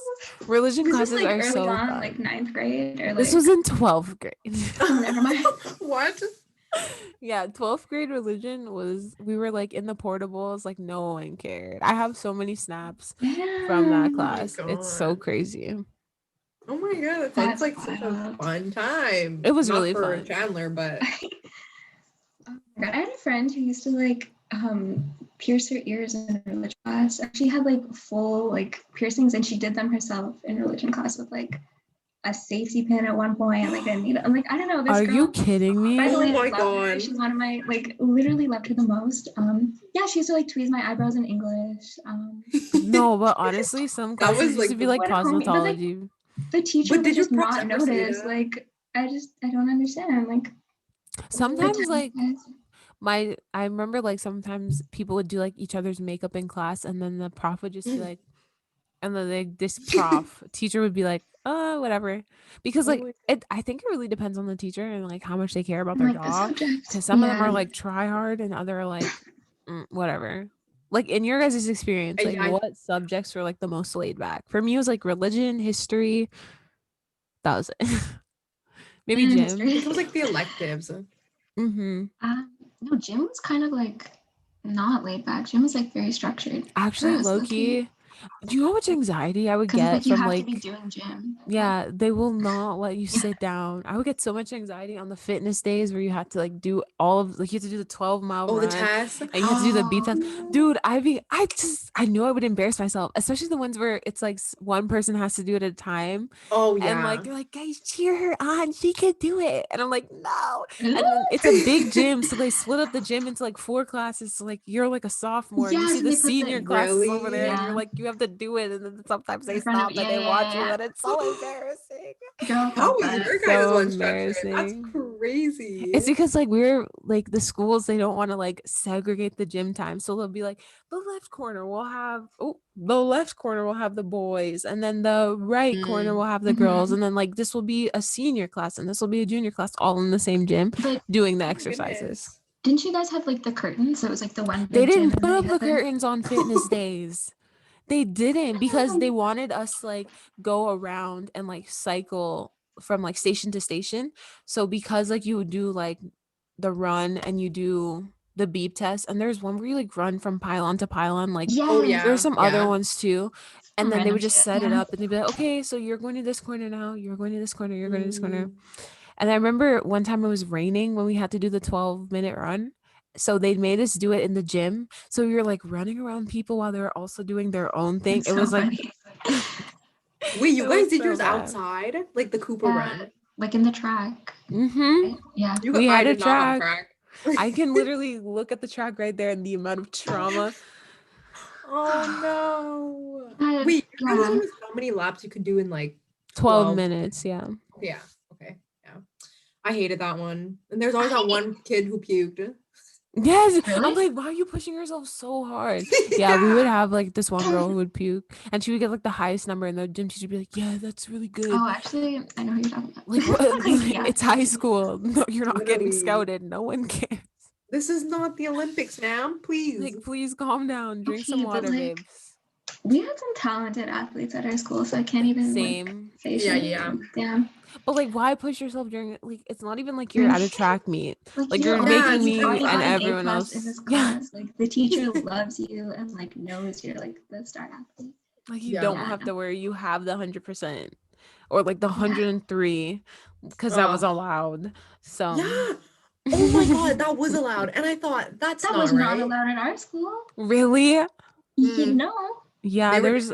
Religion Was this classes like are early so on, fun. like ninth grade, or This like? was in 12th grade. Oh, never mind. What? Yeah, 12th grade religion was, we were like in the portables, like no one cared. I have so many snaps from that Oh Damn. my class. It's so god. crazy. Oh my god, that sounds like such a fun time. It was Not really for fun. Chandler, but Oh my God, I had a friend who used to like pierce her ears in religion class. And she had like full like piercings, and she did them herself in religion class with like a safety pin at one point, like a needle. I'm like, I don't know, this Are girl. you kidding By the me? oh way, my love her. god. She's one of my like literally loved her the most. Yeah, she used to like tweeze my eyebrows in English. No, but honestly, some That classes was used to like be the like What homie, but like cosmetology. the teacher But would did your just profs not ever say notice. that? Like I don't understand. Like Sometimes like pretend- I remember like sometimes people would do like each other's makeup in class, and then the prof would just be like, and then this teacher would be like, whatever, because like I think it really depends on the teacher and like how much they care about their like the job, subject. because some of them Yeah. are like try hard and other are like whatever. Like in your guys' experience, like what subjects were like the most laid back? For me, it was like religion, history. That was it. Maybe gym. I think it was like the electives. Mm-hmm. No, gym was kind of like not laid back. Gym was like very structured. Actually, low key, do you know how much anxiety I would Because get like you from have like to be doing gym. yeah, they will not let you sit down. I would get so much anxiety on the fitness days where you had to like do all of like you have to do the 12-mile Oh, the run test. and you have to do the beat test. No. Dude, I knew I would embarrass myself, especially the ones where it's like one person has to do it at a time. Oh And yeah. like they're like, guys, cheer her on, she could do it. And I'm like, no. And then it's a big gym, so they split up the gym into like 4 classes. So like you're like a sophomore and you Yes, see and the they put senior the classes over Really? there, and you're yeah like, you have to do it. And then sometimes they in front of stop and they watch you, and it's so embarrassing. Girl, How felt was that. your It's guys' so one structured? That's embarrassing. crazy. It's because like we're like the schools, they don't want to like segregate the gym time, so they'll be like the left corner will have the boys, and then the right corner will have the girls, and then like this will be a senior class and this will be a junior class, all in the same gym But doing the Oh my exercises. goodness. didn't you guys have like the curtains? So it was like the one They big gym didn't and put then up they the had the curtains on fitness days. They didn't, because they wanted us to like go around and like cycle from like station to station. So because like you would do like the run and you do the beep test, and there's one where you like run from pylon to pylon, like Oh yes. there's yeah. some other ones too. And then they Random would just shit, set it yeah. up and they'd be like, okay, so you're going to this corner now, you're going to this corner, you're going to this corner. Mm. And I remember one time it was raining when we had to do the 12-minute run. So they made us do it in the gym. So we were like running around people while they were also doing their own thing. It's It so was like funny. Wait, you it guys was did so yours bad. outside? Like the Cooper Yeah, run? like in the track. Mm-hmm. Right? Yeah. We I had a did not have track. track. I can literally look at the track right there and the amount of trauma. Oh no. But, Wait, your guys' yeah. one was how many laps you could do in like 12 12? minutes, yeah. Yeah. Okay. Yeah. I hated that one. And there's always that one kid who puked. Yes. I'm Really? like, why are you pushing yourself so hard? Yeah, we would have like this one girl who would puke and she would get like the highest number, and the gym teacher would be like, yeah, that's really good. Oh, actually, I know who you're talking about. Like what? Yeah. It's high school. No, you're not getting Literally. scouted. No one cares. This is not the Olympics, ma'am. Please. Like, please calm down. Drink some Okay, but, water, like, babes. We had some talented athletes at our school, so I can't even Same. like say Yeah, shit. yeah. Yeah. But like, why push yourself during like? It's not even like you're at a track meet. Like you're already- making it's you've already me true. and got an A everyone plus else. in this Yeah. class. Like the teacher loves you and like knows you're like the star athlete. Like you Yeah. don't have to worry. You have the 100% or like the 103 because that was Ugh. allowed. So Yeah. Oh my god, that was allowed. And I thought that's That not was right. not allowed in our school. really? You Mm. know. Yeah, They were there's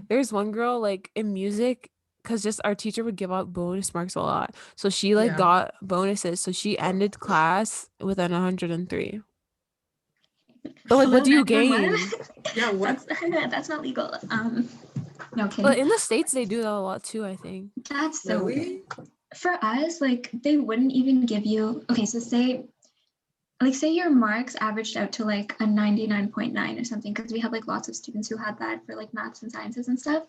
different. one girl like in music, because just our teacher would give out bonus marks a lot. So she like Yeah. got bonuses. So she ended class with an 103. But like, what do you gain? Yeah, what? That's not legal. No kidding. But in the States, they do that a lot too, I think. That's so weird. Really? For us, like they wouldn't even give you okay, so say your marks averaged out to like a 99.9 or something, because we had like lots of students who had that for like maths and sciences and stuff.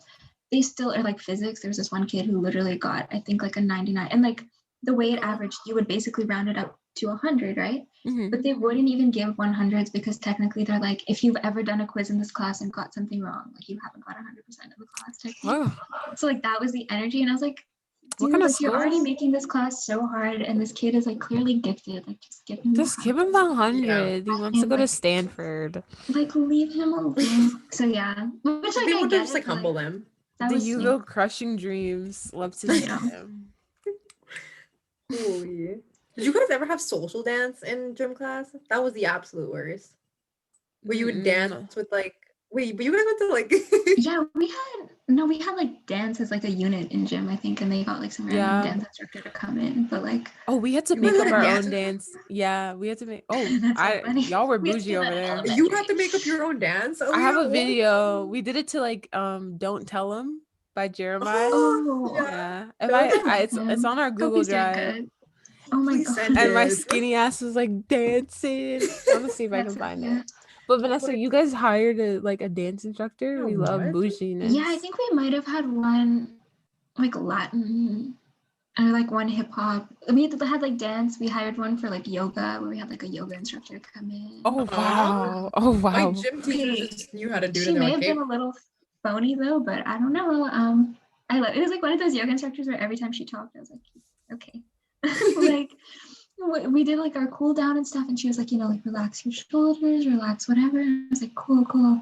They still are like physics. There was this one kid who literally got, I think, like a 99. And like the way it averaged, you would basically round it up to 100, right? Mhm. But they wouldn't even give 100s because technically they're like, if you've ever done a quiz in this class and got something wrong, like you haven't got 100% of the class technically. Oh, So like that was the energy, and I was like, What dude, kind of like you're already schools? making this class so hard, and this kid is like clearly gifted. Like just give him, Just give him the 100. He wants to go to Like- Stanford. like leave him alone. So yeah, which like They I want to get just it, like but, humble them. That The was Yugo sweet. crushing dreams. Love to I see know. them. Holy. Did you guys ever have social dance in gym class? That was the absolute worst. Where you would Mm-mm. dance with like, wait, but you guys went to like, Yeah, we had like dance as like a unit in gym, I think, and they got like some random Yeah. dance instructor to come in, but like Oh, we had to You make guys up had a our dance own dance. Yeah, we had to make. Oh, that's so funny. y'all were We had to bougie do over that in there. you had elementary. to make up your own dance? I have a Aaliyah? video. We did it to like "Don't Tell Him" by Jeremiah. Oh, Yeah. Yeah, if Don't I love it's him. on our Hope Google he's doing Drive, good. Oh my please send god. and my it. skinny ass was like dancing. I'm gonna see if I can That's so find cute. it. But Oh Vanessa, my you guys hired a dance instructor. God, We love what? Yeah, I bouginess. think we might have had one like Latin or like one hip hop. We had like dance. We hired one for like yoga where we had like a yoga instructor come in. Oh Aw. wow! Oh My wow! gym teachers Okay, just knew how to do it she and they may were have been okay. a little phony though, but I don't know. I love it was like one of those yoga instructors where every time she talked, I was like, okay, like we did like our cool down and stuff, and she was like, like relax your shoulders, relax whatever. And I was like, cool, cool.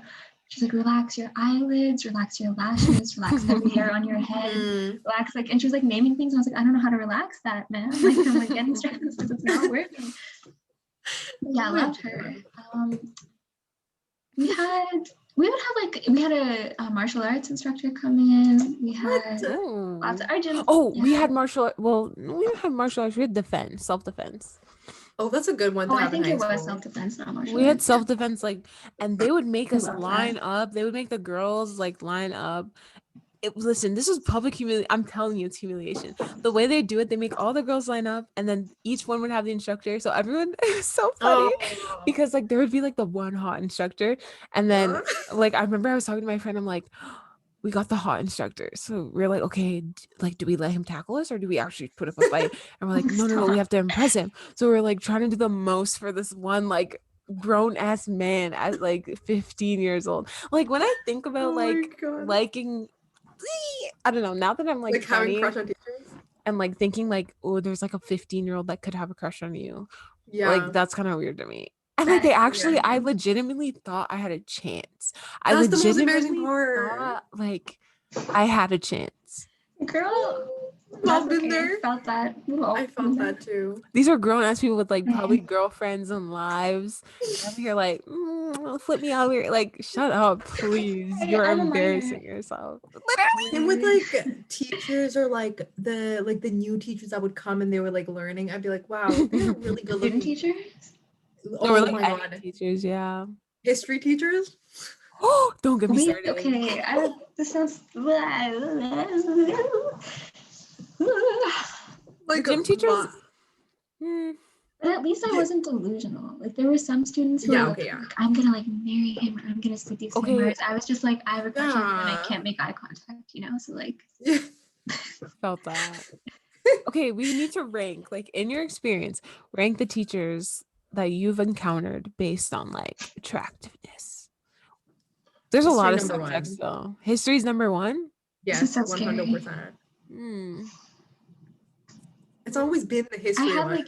She's like, relax your eyelids, relax your lashes, relax every hair on your head, Mm. relax like, and she was like naming things. And I was like, I don't know how to relax that, man. Like I'm like getting stressed because it's not working. Yeah, I Oh my loved her. God. We had a martial arts instructor come in. We had Oh. lots of our gym. Oh, we Yeah. had martial. Well, we didn't have martial arts. We had defense, self defense. Oh, that's a good one to Oh, I have in think high it was school. self-defense, not martial We had arts. Yeah. self defense, and they would make I us love line that. up. They would make the girls line up. Listen, this was public humiliation. I'm telling you, it's humiliation. The way they do it, they make all the girls line up, and then each one would have the instructor. So everyone, it was so funny Oh. because there would be the one hot instructor, and then I remember I was talking to my friend. I'm like, we got the hot instructor, so we're like, okay, do we let him tackle us or do we actually put up a fight? And we're like, no, we have to impress him. So we're trying to do the most for this one grown ass man at 15 years old. When I think about Oh my God. liking, I don't know, now that I'm Like having 20 crush on teachers? and thinking oh, there's a 15-year-old that could have a crush on you. Yeah. That's kind of weird to me. And That they is actually, weird. I legitimately thought I had a chance. I That's the most embarrassing legitimately part. thought I had a chance. Girl, I've that's been okay. there. Felt that. We've all I been felt there. that too. These are grown ass people with probably Mhm. girlfriends and lives. I'm here flip me out here. Shut up, please. You're I'm a embarrassing minor. yourself. And with Literally. teachers or the new teachers that would come and they were learning, I'd be like, wow, they're really good Student looking. teachers? Oh Or my any God. teachers, yeah. History teachers? Oh, don't get me Wait, started. okay. This sounds. The gym teachers. But at least I wasn't delusional. There were some students who Yeah, were okay, yeah. I'm gonna marry him or I'm gonna seduce him. Okay. Whereas I was just I have a crush on you and I Yeah. can't make eye contact, So Yeah. Felt that. Okay, we need to rank, in your experience, rank the teachers that you've encountered based on attractiveness. There's a lot of History number subjects one. though. History's number one. This is Yes, so scary. 100%. It's always been the I history had one.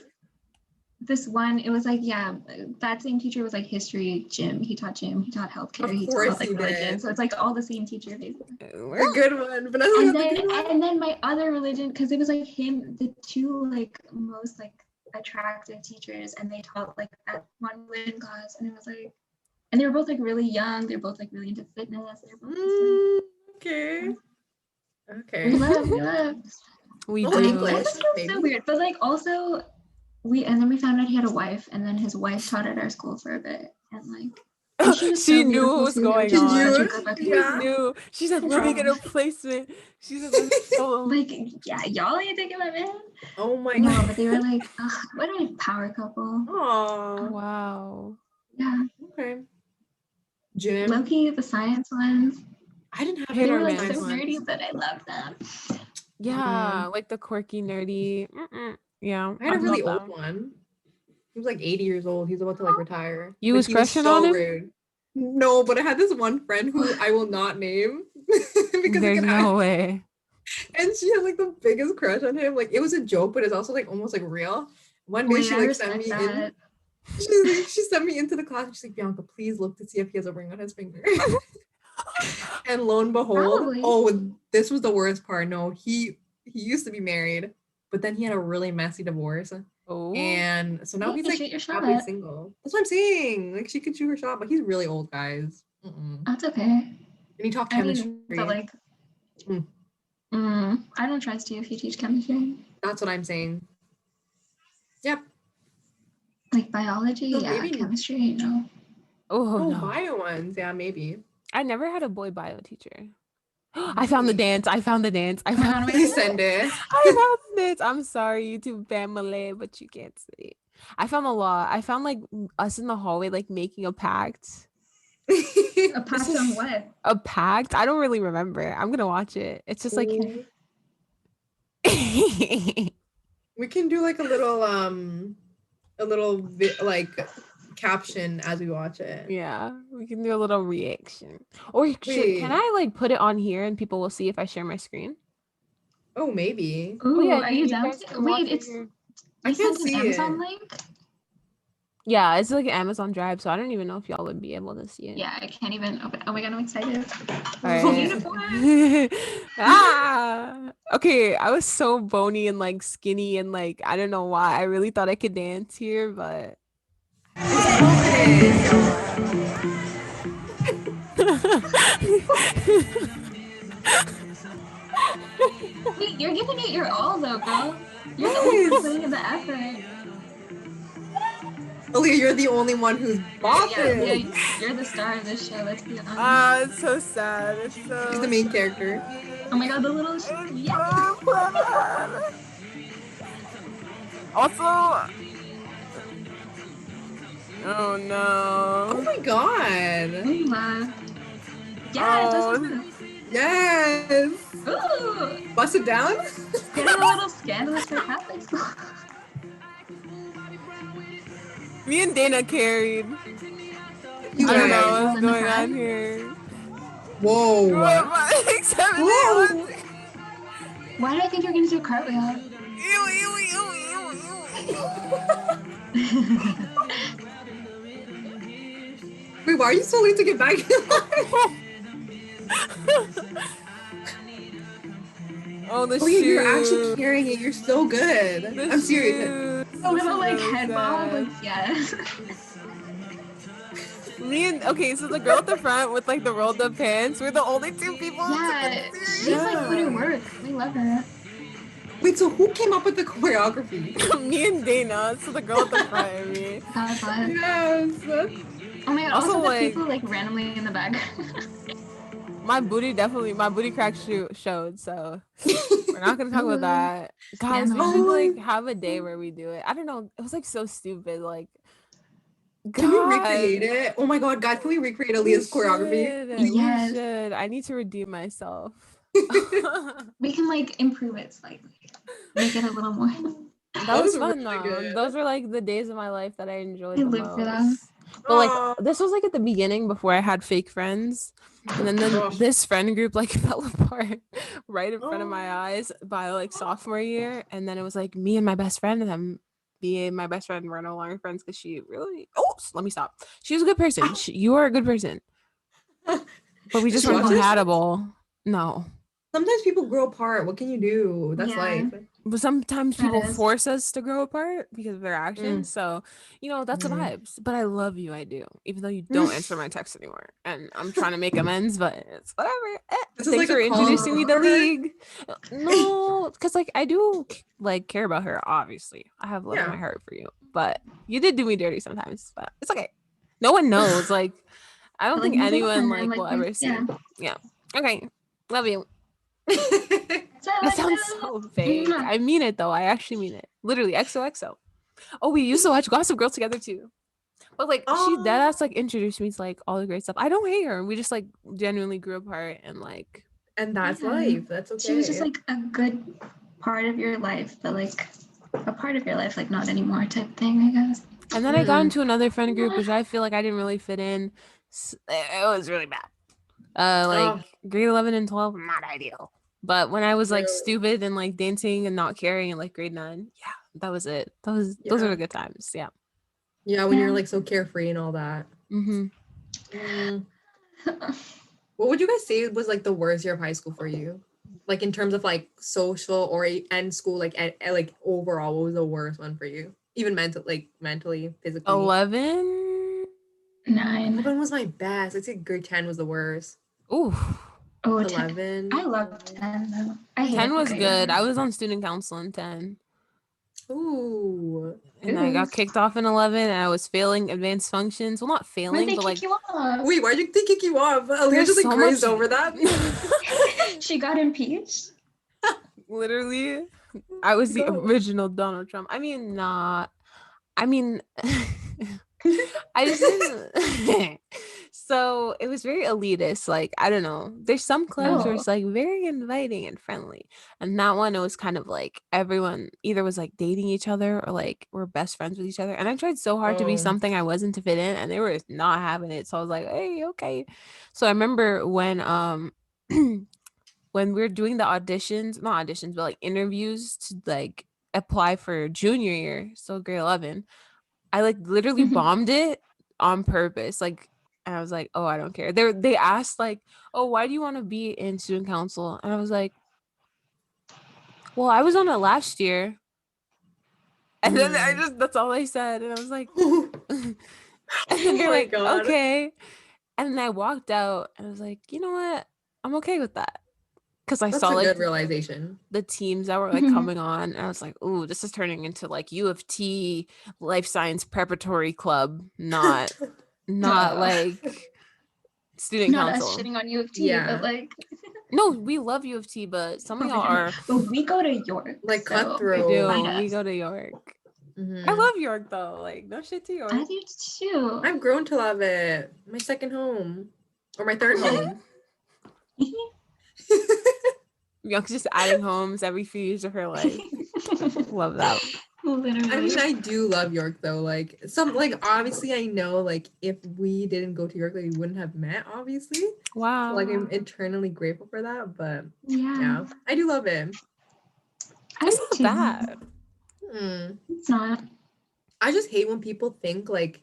this one, it was that same teacher was history gym. He taught gym, he taught healthcare, Of he course taught he religion. did. So it's all the same teacher basically. A good one. Vanessa And got the good one. then my other religion, because it was him, the two most attractive teachers, and they taught that one religion class, and it was and they were both really young, they're both really into fitness, they're both just Okay. we Okay. love. We Oh, do. English. It was maybe. so weird, but also and then we found out he had a wife, and then his wife taught at our school for a bit, and she was She so knew what beautiful was too. going She was on. such a good looking She Yeah. knew. She said, "Let me get a placement." She said, "Let me go." yeah, y'all ain't taking my man. Oh my No, God. but they were what a power couple. Oh. Wow. Yeah. Okay. Gym. Loki, the science ones. I didn't have Hit They or were any miss. so science ones. nerdy, but I loved them. Yeah, the quirky, nerdy. Yeah, I had a really felt old that. one. He was 80 years old. He's about to retire. You But was he was crushing so on him? rude. No, but I had this one friend who I will not name because There's it can no way. and she had the biggest crush on him. It was a joke, but it's also almost real. One day Wait, she I sent respect me that. in. She sent me into the class. She's like, Bianca, please look to see if he has a ring on his finger. And lo and behold, Probably. oh, this was the worst part. No, he used to be married, but then he had a really messy divorce. Oh. And so now Hey, he's like shoot your shot. happily single. That's what I'm saying. Like she could shoot her shot, but he's really old, guys. That's okay. And he taught I chemistry. mean, but like, Mm. I don't trust you if you teach chemistry. That's what I'm saying. Yep. Like biology, So yeah, maybe- chemistry, no. Oh, Oh, no. bio ones. Yeah, maybe. I never had a boy bio teacher. I found the dance. I found the dance. I Oh my found God, Please send it. I found the dance. I'm sorry, YouTube family, but you can't see it. I found a lot. I found like us in the hallway, like making a pact. A pact on what? A pact? I don't really remember. I'm gonna watch it. It's just like We can do like a little like caption as we watch it. yeah, we can do a little reaction. Or can Wait. I like put it on here and people will see if I share my screen? Oh, maybe. Ooh, yeah, are you down? guys can watch Wait, it it's here. I you can't sent an see Amazon it. link? Yeah, it's like an Amazon Drive, so I don't even know if y'all would be able to see it. Yeah, I can't even open. Oh my God, I'm excited. All Uniform. right. Ah, okay. I was so bony and like skinny and like I don't know why. I really thought I could dance here, but Wait, you're giving it your all though, girl. You're the only one putting in the effort. Aaliyah, you're the only one who's bopping. Yeah, you're the star of this show. Let's be honest. ah, it's so sad. It's so She's the main character. Oh my God, the little yeah. Also, oh no. Oh my god. Yeah, it Oh. does move. Yes. Ooh, Bust it down. getting a little scandalous for Catholic school. Me and Dana carried. You I don't guys. know what's In the going on front? here. Whoa. What? 6, 7, 8, Whoa. 1. Why did I think you were gonna do a cartwheel? Ew, ew, ew, ew, ew. Wait, why are you so late to get back? Oh, the Oh, shoe. you're actually carrying it. You're so good. The I'm serious. shoes. A little like This is head so bob, sad. like yes. Me and okay, so the girl at the front with like the rolled up pants, we're the only 2 people who Yeah, took it she's serious. like put in work. We love her. Wait, so who came up with the choreography? Me and Dana, so the girl at the front of me. God bless. Yes. Oh my God! Also, Also, the like- people like randomly in the background. My booty crack showed, so we're not gonna talk about that. Guys, we Scandal. should like have a day where we do it. I don't know. It was like so stupid. Like, Can we God, recreate it? Oh my god, guys, can we recreate Aaliyah's choreography? We Yes. should. I need to redeem myself. We can like improve it slightly, make it a little more. That was was fun really though. good. Those were like the days of my life that I enjoyed I the live for that. most. But like Aw. this was like at the beginning before I had fake friends. And then Gosh. this friend group like fell apart right in front of my eyes by like sophomore year. And then it was like me and my best friend, and then me and my best friend were no longer friends because she really let me stop. She was a good person. You are a good person. But we just She weren't was? compatible. No. Sometimes people grow apart. What can you do? That's Yeah. life. But sometimes That people is. force us to grow apart because of their actions. So, that's the Mm. vibes. But I love you. I do. Even though you don't answer my texts anymore. And I'm trying to make amends, but it's whatever. This is Thanks like for a call introducing me to for her? League. No, because like I do like care about her, obviously. I have love in Yeah. my heart for you. But you did do me dirty sometimes. But it's okay. No one knows. Like, I don't Like, think moving anyone on, like and, will like, ever see. yeah. Okay. Love you. So, That sounds so fake. I mean it though. I actually mean it. Literally, XOXO. Oh, we used to watch Gossip Girl together too. But like she Oh. dead ass like introduced me to like all the great stuff. I don't hate her. We just like genuinely grew apart and like And that's Yeah. life. That's okay. She was just like a good part of your life, but like a part of your life, like not anymore type thing, I guess. and then I got Mhm. into another friend group which I feel like I didn't really fit in. It was really bad. Like grade 11 and 12, not ideal. But when I was like Really? stupid and like dancing and not caring in like grade 9, yeah, that was it. Those are Yeah. the good times. Yeah. Yeah, when Yeah. you're like so carefree and all that. Mm-hmm. Mm. What would you guys say was like the worst year of high school for you? Like in terms of like social or and school, like like overall, what was the worst one for you? Even mentally, physically. 11. 9. 11 was my best. I'd say grade 10 was the worst. Ooh, Oh, 10. 11. I loved 10 though. I hated 10 was grade good. 9. I was on student council in 10. Ooh. And I got Ooh. kicked off in 11 and I was failing advanced functions. Well, not Why'd failing, they but like kick you off? Wait, why'd you think kick you off? Aaliyah there's just like so grazed much over that. She got impeached? literally I was the Go. original Donald Trump. I mean, not. I mean, I just didn't. So it was very elitist. Like, I don't know. There's some clubs where Oh. it's like very inviting and friendly. And that one, it was kind of like everyone either was like dating each other or like we're best friends with each other. And I tried so hard to be Oh. something I wasn't to fit in, and they were not having it. So I was like, hey, okay. So I remember when when we were doing the auditions, not auditions, but like interviews to like apply for junior year, so grade 11, I like literally bombed it on purpose. Like, and I was like, oh, I don't care. They asked like, oh, why do you want to be in student council? And I was like, well, I was on it last year. And then I just, that's all I said. And I was like, and then they're Oh my like, God. okay. And then I walked out and I was like, you know what? I'm okay with that. Because I That's saw a like good realization. the teams that were like coming on, and I was like, ooh, this is turning into like U of T life science preparatory club, not like student Not us council. shitting on U of T, Yeah. but like No, we love U of T, but some of oh, y'all are but we go to York. Like so we cutthroat. do. mind We us. go to York. Mhm. I love York though. Like, no shit to York. I do too. I've grown to love it. My second home. Or my third home. Young's just adding homes every few years of her life. Love that. Literally. I mean, I do love York though. Like some like obviously I know like if we didn't go to York, like we wouldn't have met, obviously. Wow. So, like I'm eternally grateful for that. But yeah. yeah, I do love it. I It's do not too. bad. It's not. I just hate when people think like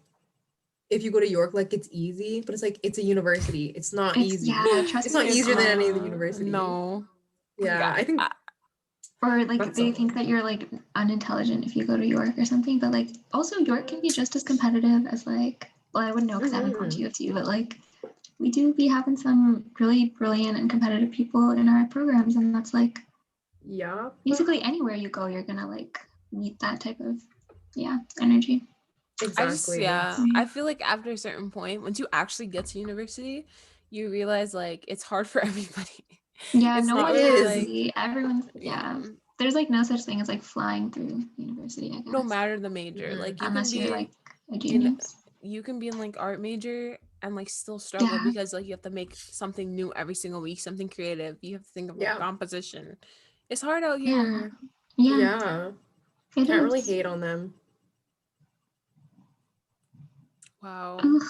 if you go to York, like it's easy, but it's like it's a university. It's not It's easy. yeah, trust It's not me, easier than any other not. university. No. Yeah, I think or like That's they all. think that you're like unintelligent if you go to York or something, but like also York can be just as competitive as like well I wouldn't know because I haven't gone to U of T, but like we do be having some really brilliant and competitive people in our programs, and that's like yeah. basically anywhere you go you're gonna like meet that type of energy. Exactly. I feel like after a certain point, once you actually get to university, you realize like it's hard for everybody. Yeah, It's no not one's really easy. Everyone's there's like no such thing as like flying through university, I guess. no matter the major. Mhm. Like you Unless can you're be like a in genius. you can be in like art major and like still struggle Yeah. because like you have to make something new every single week, something creative. You have to think of Yeah. like composition. It's hard out Yeah. here. Yeah. Yeah. It Can't really is. hate on them. Wow. Ugh,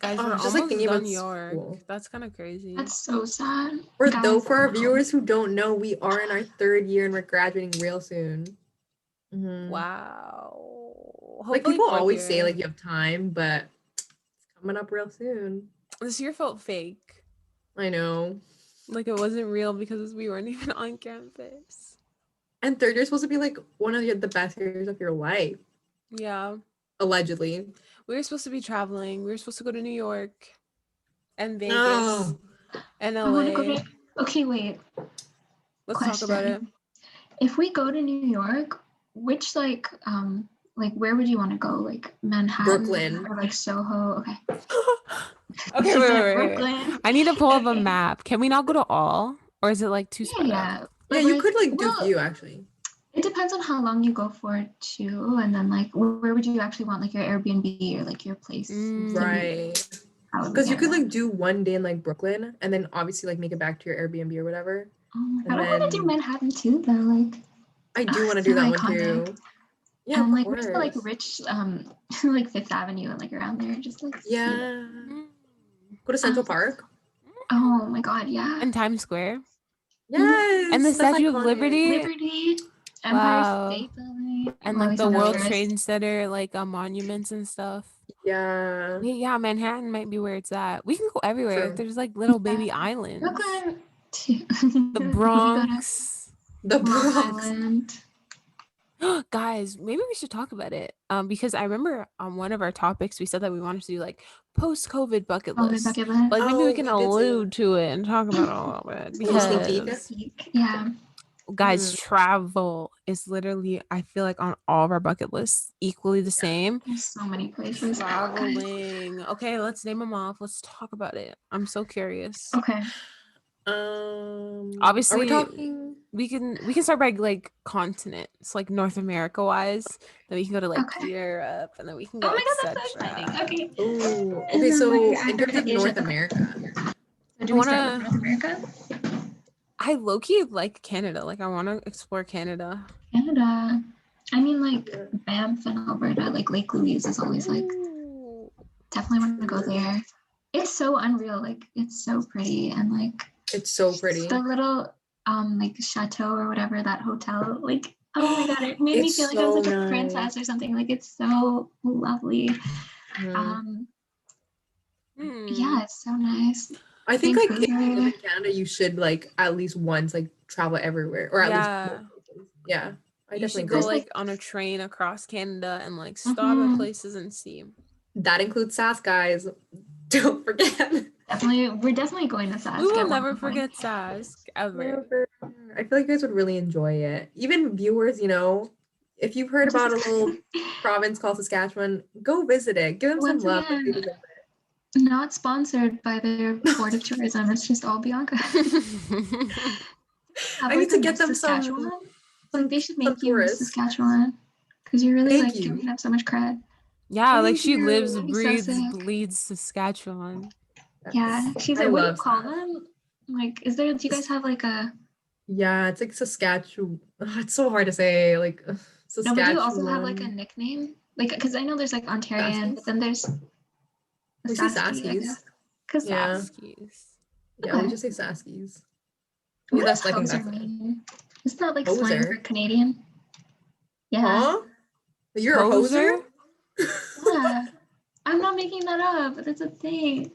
Guys, Oh, we're just, like, almost thinking done about York. school. That's kind of crazy. that's so sad. For Guys, for our viewers who don't know, we are in our third year and we're graduating real soon. Mhm. Wow. Like Hopefully people fourth always say year. like you have time, but it's coming up real soon. This year felt fake. I know. Like it wasn't real because we weren't even on campus. And third year is supposed to be like one of the best years of your life, Yeah. allegedly. We were supposed to be traveling. We were supposed to go to New York and Vegas No. and I want to go LA. to. Okay, wait. Let's talk about it. If we go to New York, which like where would you want to go? Like Manhattan Brooklyn. or like Soho? Okay. Okay, wait. Brooklyn. I need to pull up a map. Can we not go to all? Or is it like too spread out? Yeah. Yeah, But, you could like do well, few actually. It depends on how long you go for too, and then like where would you actually want like your Airbnb or like your place? Right. How would we Because you get could around? like do one day in like Brooklyn and then obviously like make it back to your Airbnb or whatever. Oh my and god, I want to do then- Manhattan too though. Like I do want to it's do so that one iconic. too. Yeah, and of like where's the like course. rich like Fifth Avenue and like around there, just like see it. Yeah. Go to Central Park. Oh my god, yeah. And Times Square. Yes. And the that's Statue of iconic. Liberty. Liberty, Empire Wow. State Building, And well, like it's the on World Everest. Trade Center, like monuments and stuff. Yeah. Yeah, Manhattan might be where it's at. We can go everywhere. True. There's like little baby Yeah. islands. Brooklyn too. The We go to Bronx. The Long Bronx. Island. Guys, maybe we should talk about it. Because I remember on one of our topics we said that we wanted to do like post-COVID bucket Oh, the lists. bucket list. But like maybe we Oh, can we did say allude to it and talk about it a little bit Little sneak peek. because Yeah. guys, travel is literally, I feel like on all of our bucket lists equally the same. There's so many places. Traveling. Okay, let's name them off. Let's talk about it. I'm so curious. Okay. Obviously, are we talking? we can start by like continents, like North America wise. Then we can go to like Okay. Europe, and then we can go Oh my god, that's so etc. exciting. Okay. Oh, And okay. then, So like, in terms of Asia. North America, So do we start with North America? I low-key like Canada. Like I want to explore Canada. Canada. I mean, like Banff and Alberta, like Lake Louise is always like Ooh. definitely want to go there. It's so unreal. Like it's so pretty and like it's so pretty. the little like chateau or whatever, that hotel. Like oh my god, it made me It's feel like I was so like a nice. princess or something. Like it's so lovely. Mhm. Yeah, it's so nice. I think like if you live Vancouver. in Canada, you should like at least once like travel everywhere or at Yeah. least more places. Yeah. I You definitely should agree. go like on a train across Canada and like stop at Mhm. places and see. That includes SAS, guys. Don't forget. We're definitely going to Sask. We will at one never point. forget Sask ever. Never. I feel like you guys would really enjoy it. Even viewers, you know, if you've heard about a little province called Saskatchewan, go visit it. Give them Once some love. again, If they deserve it. not sponsored by their Board of Tourism. It's just all Bianca. I need to get them some Like they should make you tourists. Saskatchewan because you're really Thank like you. giving up so much cred. Yeah, like Thank she you. lives, That'd be so breathes, sick. bleeds Saskatchewan. Yeah, she's I like, what do you love call that. them? Like, do you guys have like a? Yeah, it's like Saskatchewan. It's so hard to say. Like No, Saskatchewan. but do you also have like a nickname? Like, because I know there's like Ontarian, but then there's We say Sasky, I Saskies. guess. Because Yeah. Saskies. Yeah, we Okay. just say Saskies. what that's does I think hoser that's it. mean? Isn't that like slang Hoser? for Canadian? Yeah. Huh? You're a hoser? Yeah. I'm not making that up. That's a thing.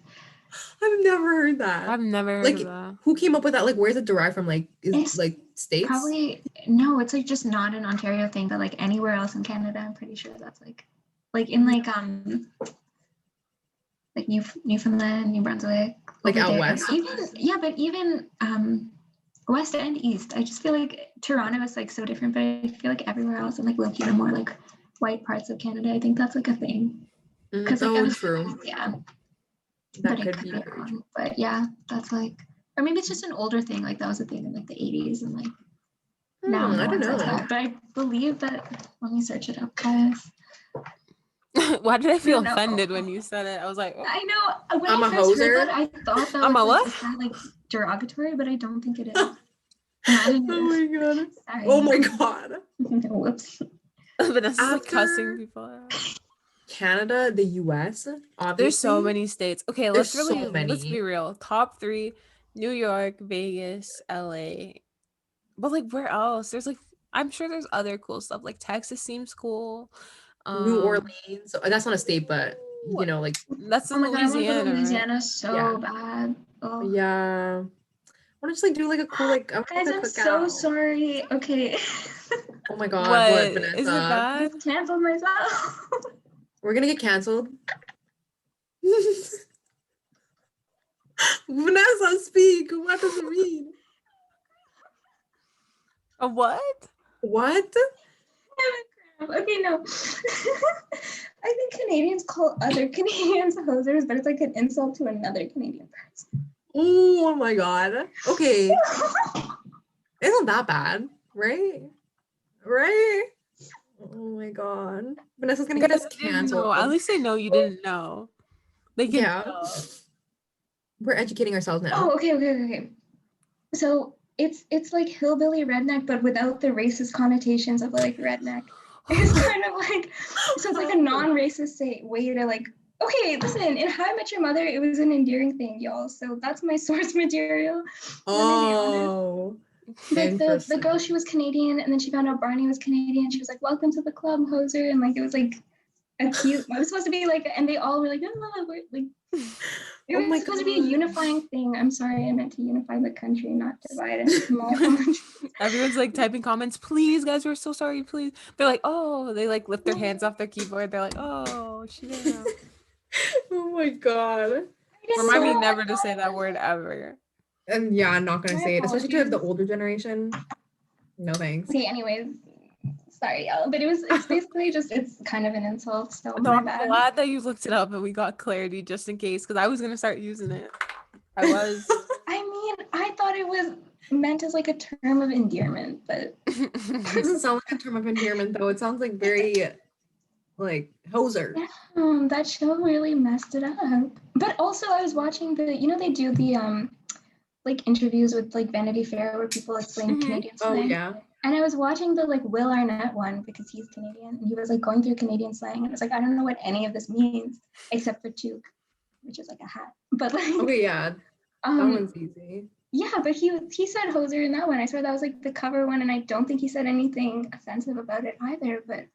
I've never heard that. I've never heard Like, of that. who came up with that? Like, where's it derived from? Like, is It's like states? Probably no. It's like just not an Ontario thing, but like anywhere else in Canada, I'm pretty sure that's like in like Newfoundland, New Brunswick, Like over out there. west? But even west and east. I just feel like Toronto is like so different, but I feel like everywhere else and like located more like white parts of Canada. I think that's like a thing. Because like True. Yeah. That But could it be be very wrong. true. But yeah, that's like, or maybe it's just an older thing. Like that was a thing in like the 80s and like now no I don't one says know. that. But I believe that. Let me search it up, guys. Why did I feel No. offended when you said it? I was like, oh. I know when I'm I a first hoser? heard that, I thought that I'm was a like, what? is that like derogatory, but I don't think it is. Imagine Oh it my god. is. Sorry. Oh my god. Whoops. Vanessa's like After- cussing people out. Canada, the US, obviously. There's so many states. Okay, There's let's so many. be real. Top 3: New York, Vegas, LA. But like where else? There's like I'm sure there's other cool stuff. Like Texas seems cool. New Orleans. That's not a state, but you know, like That's in Oh my god, I want to go Louisiana. to Right? Louisiana so Yeah. bad. Oh. yeah. I want to just like do like a cool like Guys, I'm cookout. so sorry. Okay. Oh my god, What? Vanessa? Is it bad? I've canceled myself. We're gonna get canceled. Vanessa, speak. What does it mean? A what? What? Okay, no. I think Canadians call other Canadians hosers, but it's like an insult to another Canadian person. Oh my god. Okay. It's not that bad, right? Right? Oh my god. Vanessa's gonna get us canceled. No, at least they know you didn't know. They can tell. We're educating ourselves now. Oh, okay. So it's like hillbilly redneck, but without the racist connotations of like redneck. It's kind of like, so it's like a non-racist way to like, okay, listen, in How I Met Your Mother, it was an endearing thing, y'all. So that's my source material. Oh. Like the girl, she was Canadian, and then she found out Barney was Canadian. She was like, welcome to the club, hoser. And like, it was like a cute. It was supposed to be like, and they all were like, oh, we're like. It was supposed to be a unifying thing. I'm sorry, I meant to unify the country, not divide it. My apologies. Everyone's like typing comments, please, guys, we're so sorry, please. They're like, oh, they like lift their hands off their keyboard. They're like, oh, she didn't know. Oh my god. Remind me never to say that word ever. And yeah, I'm not gonna My say it, especially to the apologies. older generation. No thanks. Okay, anyways, sorry, y'all, but it's basically just, it's kind of an insult, so No, my I'm bad. glad that you looked it up and we got clarity just in case, because I was gonna start using it. I was. I mean, I thought it was meant as like a term of endearment, but It doesn't sound like a term of endearment though. It sounds like very like hoser. that show really messed it up. But also I was watching the, they do the like interviews with like Vanity Fair where people explain Canadian Oh slang. yeah. And I was watching the like Will Arnett one because he's Canadian and he was like going through Canadian slang and I was like, I don't know what any of this means except for toque, which is like a hat. But like Okay, yeah. That one's easy. Yeah, but he said hoser in that one. I swear that was like the cover one and I don't think he said anything offensive about it either, but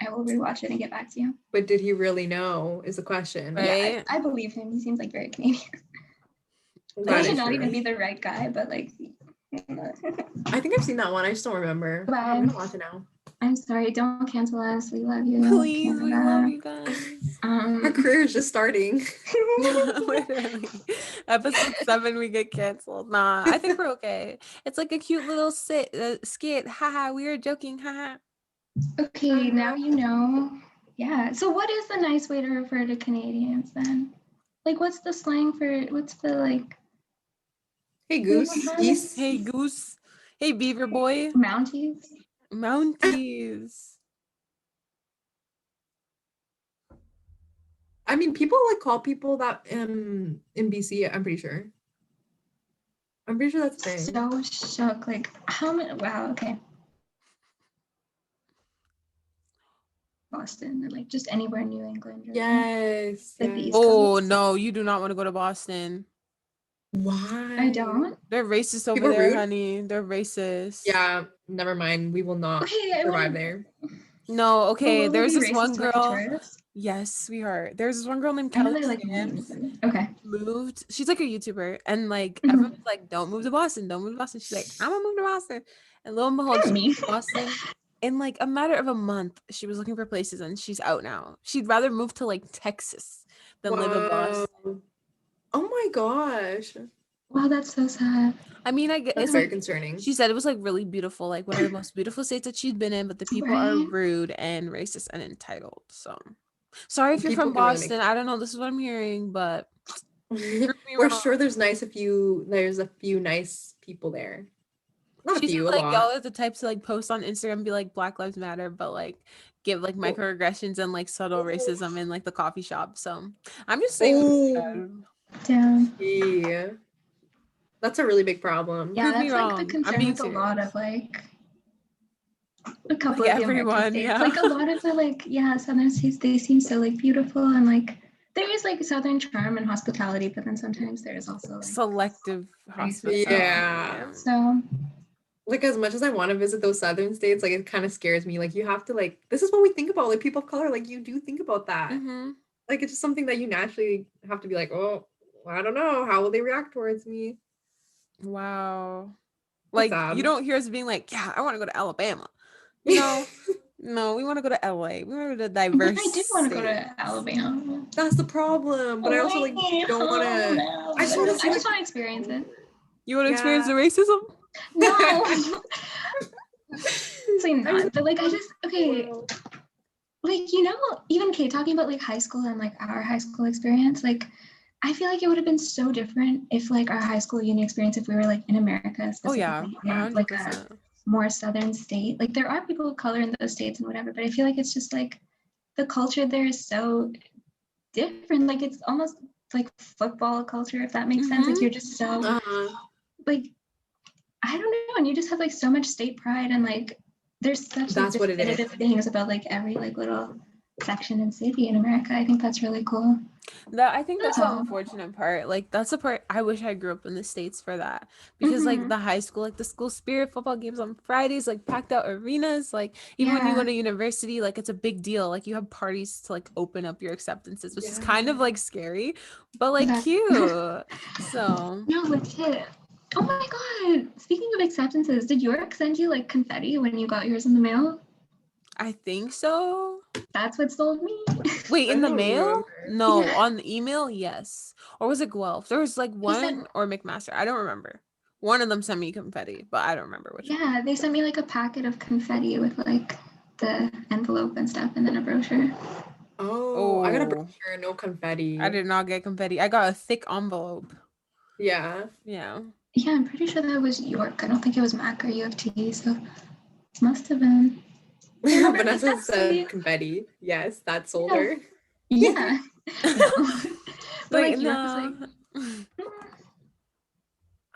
I will rewatch it and get back to you. But did he really know is the question. Right. Yeah, I believe him. He seems like very Canadian. That He should is not true. even be the right guy, but like I think I've seen that one. I just don't remember. Bye. I'm gonna watch it now. I'm sorry, don't cancel us. We love you. Please, we Canada. love you guys. Our career is just starting. Literally. Episode 7, we get canceled. Nah, I think we're okay. It's like a cute little skit. Haha, we were joking. Haha. Okay, now you know. Yeah. So what is the nice way to refer to Canadians then? Like what's the slang for what's the like Hey goose, geese. Hey goose. Hey beaver boy. Mounties? Mounties. I mean, people like call people that in BC. I'm pretty sure. I'm pretty sure that's a thing. So shook. Like how many? Wow. Okay. Boston or like just anywhere in New England. Really. Yes. Like the yes. East Oh Coast. no, you do not want to go to Boston. Why? I don't. They're racist over People there, rude? honey. They're racist. Yeah. Never mind. We will not Okay, I survive wanna- there. No, okay. will we There's be this racist one towards girl. tourists? Yes, we are. There's this one girl named I know Kelly they're like Stamps. mean, but- okay. Moved. She's like a YouTuber, and like Mhm. everyone's like, "Don't move to Boston. Don't move to Boston." She's like, "I'm gonna move to Boston," and lo and behold, You're she mean. moved to Boston. In like a matter of a month, she was looking for places, and she's out now. She'd rather move to like Texas than live in Boston. Whoa. Oh my gosh. Wow, that's so sad. I mean, I guess That's it's very like concerning. she said it was like really beautiful, like one of the most beautiful states that she'd been in, but the people are Right? rude and racist and entitled. So sorry if you're People from can really make Boston. I don't know. This is what I'm hearing, but prove me We're wrong. sure there's a few nice people there. Not She a few, said, a like lot. y'all are the types to like post on Instagram and be like Black Lives Matter, but like give like microaggressions and like subtle racism in like the coffee shop. So I'm just saying. Oh, Damn. yeah. That's a really big problem. Yeah, Prove me that's like the wrong. I'm concern being with a lot serious. of like a couple Like of the everyone, American states. yeah. Like a lot of the like, yeah, southern states, they seem so like beautiful and like there is like southern charm and hospitality, but then sometimes there is also like Selective hospitality. Yeah. so Like as much as I want to visit those southern states, like it kind of scares me. Like you have to like this is what we think about, like people of color. Like you do think about that. Mm-hmm. Like it's just something that you naturally have to be like, oh, I don't know, how will they react towards me? Wow. That's Like you sad. don't hear us being like, yeah, I want to go to Alabama. You know, no, we want to go to LA. We want to go to diverse. I do want to go state. to Alabama. That's the problem. But I also like don't want to. I just want to see. I just want to experience it. You want to experience the Yeah. racism? No. Say not, but like I just okay. Like even okay, talking about like high school and like our high school experience, like I feel like it would have been so different if like our high school uni experience if we were like in America Oh yeah, specifically, like a 100%. more southern state. Like there are people of color in those states and whatever, but I feel like it's just like the culture there is so different. Like it's almost like football culture, if that makes sense. Like you're just so like I don't know, and you just have like so much state pride and like there's such That's what it is. definitive things about like every like little section and city in America. I think that's really cool. That I think that's the Oh. unfortunate part. Like that's the part I wish I grew up in the States for that. Because like Mhm. the high school, like the school spirit football games on Fridays, like packed out arenas, like even when you go Yeah. to university, like it's a big deal. Like you have parties to like open up your acceptances, which is Yeah. kind of like scary, but like Exactly. cute. So No, legit. Oh my god. Speaking of acceptances, did York send you like confetti when you got yours in the mail? I think so. That's what sold me. Wait, I in the don't mail? remember. No, Yeah. on the email, yes. Or was it Guelph? There was like They sent one or McMaster. I don't remember. One of them sent me confetti, but I don't remember which one. Yeah, they sent me like a packet of confetti with like the envelope and stuff and then a brochure. Oh, I got a Oh, brochure, no confetti. I did not get confetti. I got a thick envelope. Yeah. Yeah. Yeah, I'm pretty sure that was York. I don't think it was Mac or U of T, so it must have been. I remember they Vanessa sent said me. confetti. Yes, that sold Yeah. her. Yeah. No. But Wait, like York was like, no.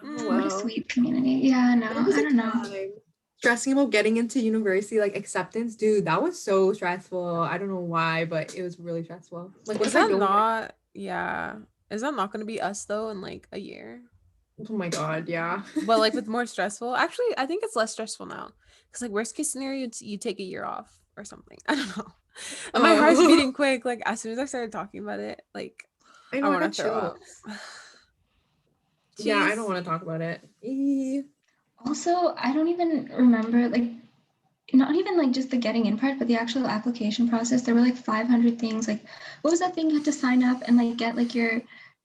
Oh what a wow. sweet community. Yeah, no, There was I a don't know. time stressing about getting into university, like acceptance, dude. That was so stressful. I don't know why, but it was really stressful. Like, what Is if I that don't? not, yeah. Is that not going to be us though in like a year? Oh my god, yeah. But like with more stressful? Actually, I think it's less stressful now. Because like worst case scenario, you take a year off or something. I don't know. And my heart's Oh, beating quick. Like as soon as I started talking about it, like I I know I want got to throw up. chills. Yeah, I Cheese. don't want to talk about it. Eee. Also, I don't even remember like not even like just the getting in part, but the actual application process. There were like 500 things. Like, what was that thing you had to sign up and like get like your?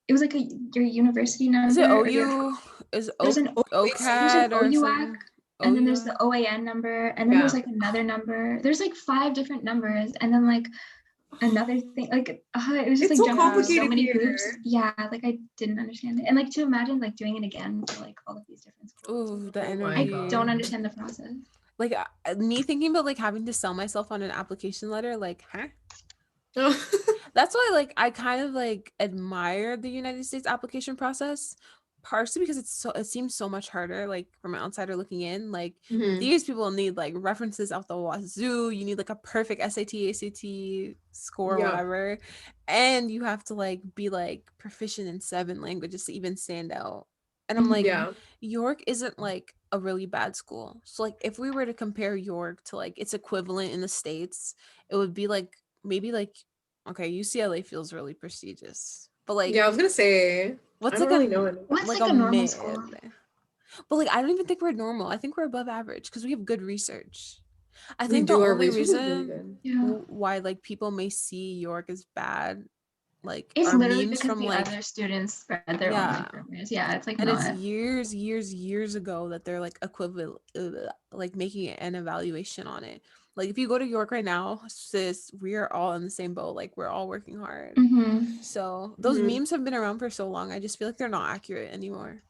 It was like your university Is it number or your. OU? Is There's an there's an OCAD or OUAC, something? and then there's OU? the OAN number, and then Yeah. there's like another number. There's like 5 different numbers, and then like another thing. Like it was just It's like so jumping through so complicated many here. hoops. Yeah, like I didn't understand it, and like to imagine like doing it again for like all of these different schools. Ooh, the Oh my I energy. don't god. understand the process. Like me thinking about like having to sell myself on an application letter, like, huh? Oh. That's why like I kind of like admire the United States application process, partially because it seems so much harder, like from an outsider looking in. Like Mhm. these people need like references out the wazoo. You need like a perfect SAT, ACT score, Yeah. whatever. And you have to like be like proficient in 7 languages to even stand out. And I'm like, Yeah. York isn't like a really bad school. So like if we were to compare York to like its equivalent in the States, it would be like maybe like okay, UCLA feels really prestigious. But like Yeah, I was gonna say, I what's don't like really know it. What's like like a a normal mid? school? But like I don't even think we're normal. I think we're above average because we have good research. I We think the do, our only research is really reason good. Yeah. why like people may see York as bad like It's are literally memes because from the like other students spread their own yeah, like rumors. Yeah, it's like and it's not. years ago that they're like equivalent like making an evaluation on it. Like if you go to York right now, sis, we are all in the same boat. Like we're all working hard. Mm-hmm. So those Mhm. memes have been around for so long. I just feel like they're not accurate anymore.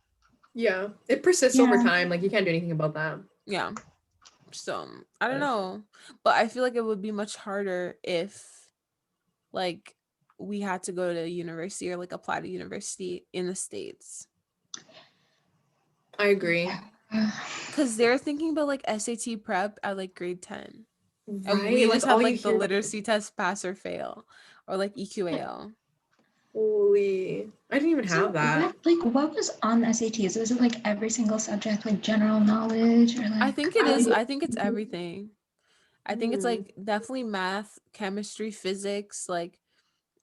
Yeah, it persists over Yeah. time. Like you can't do anything about that. Yeah. So I don't But- know. But I feel like it would be much harder if like we had to go to university or like apply to university in the States. I agree. Cause they're thinking about like SAT prep at like grade 10. And we Right? Like just have all you like the hear about literacy test pass or fail. Or like EQAL. holy. I didn't even So have that. what was on the SATs? Was it like every single subject, like general knowledge or I like think it is. I think it's everything. I think it's Hmm. like definitely math, chemistry, physics. Like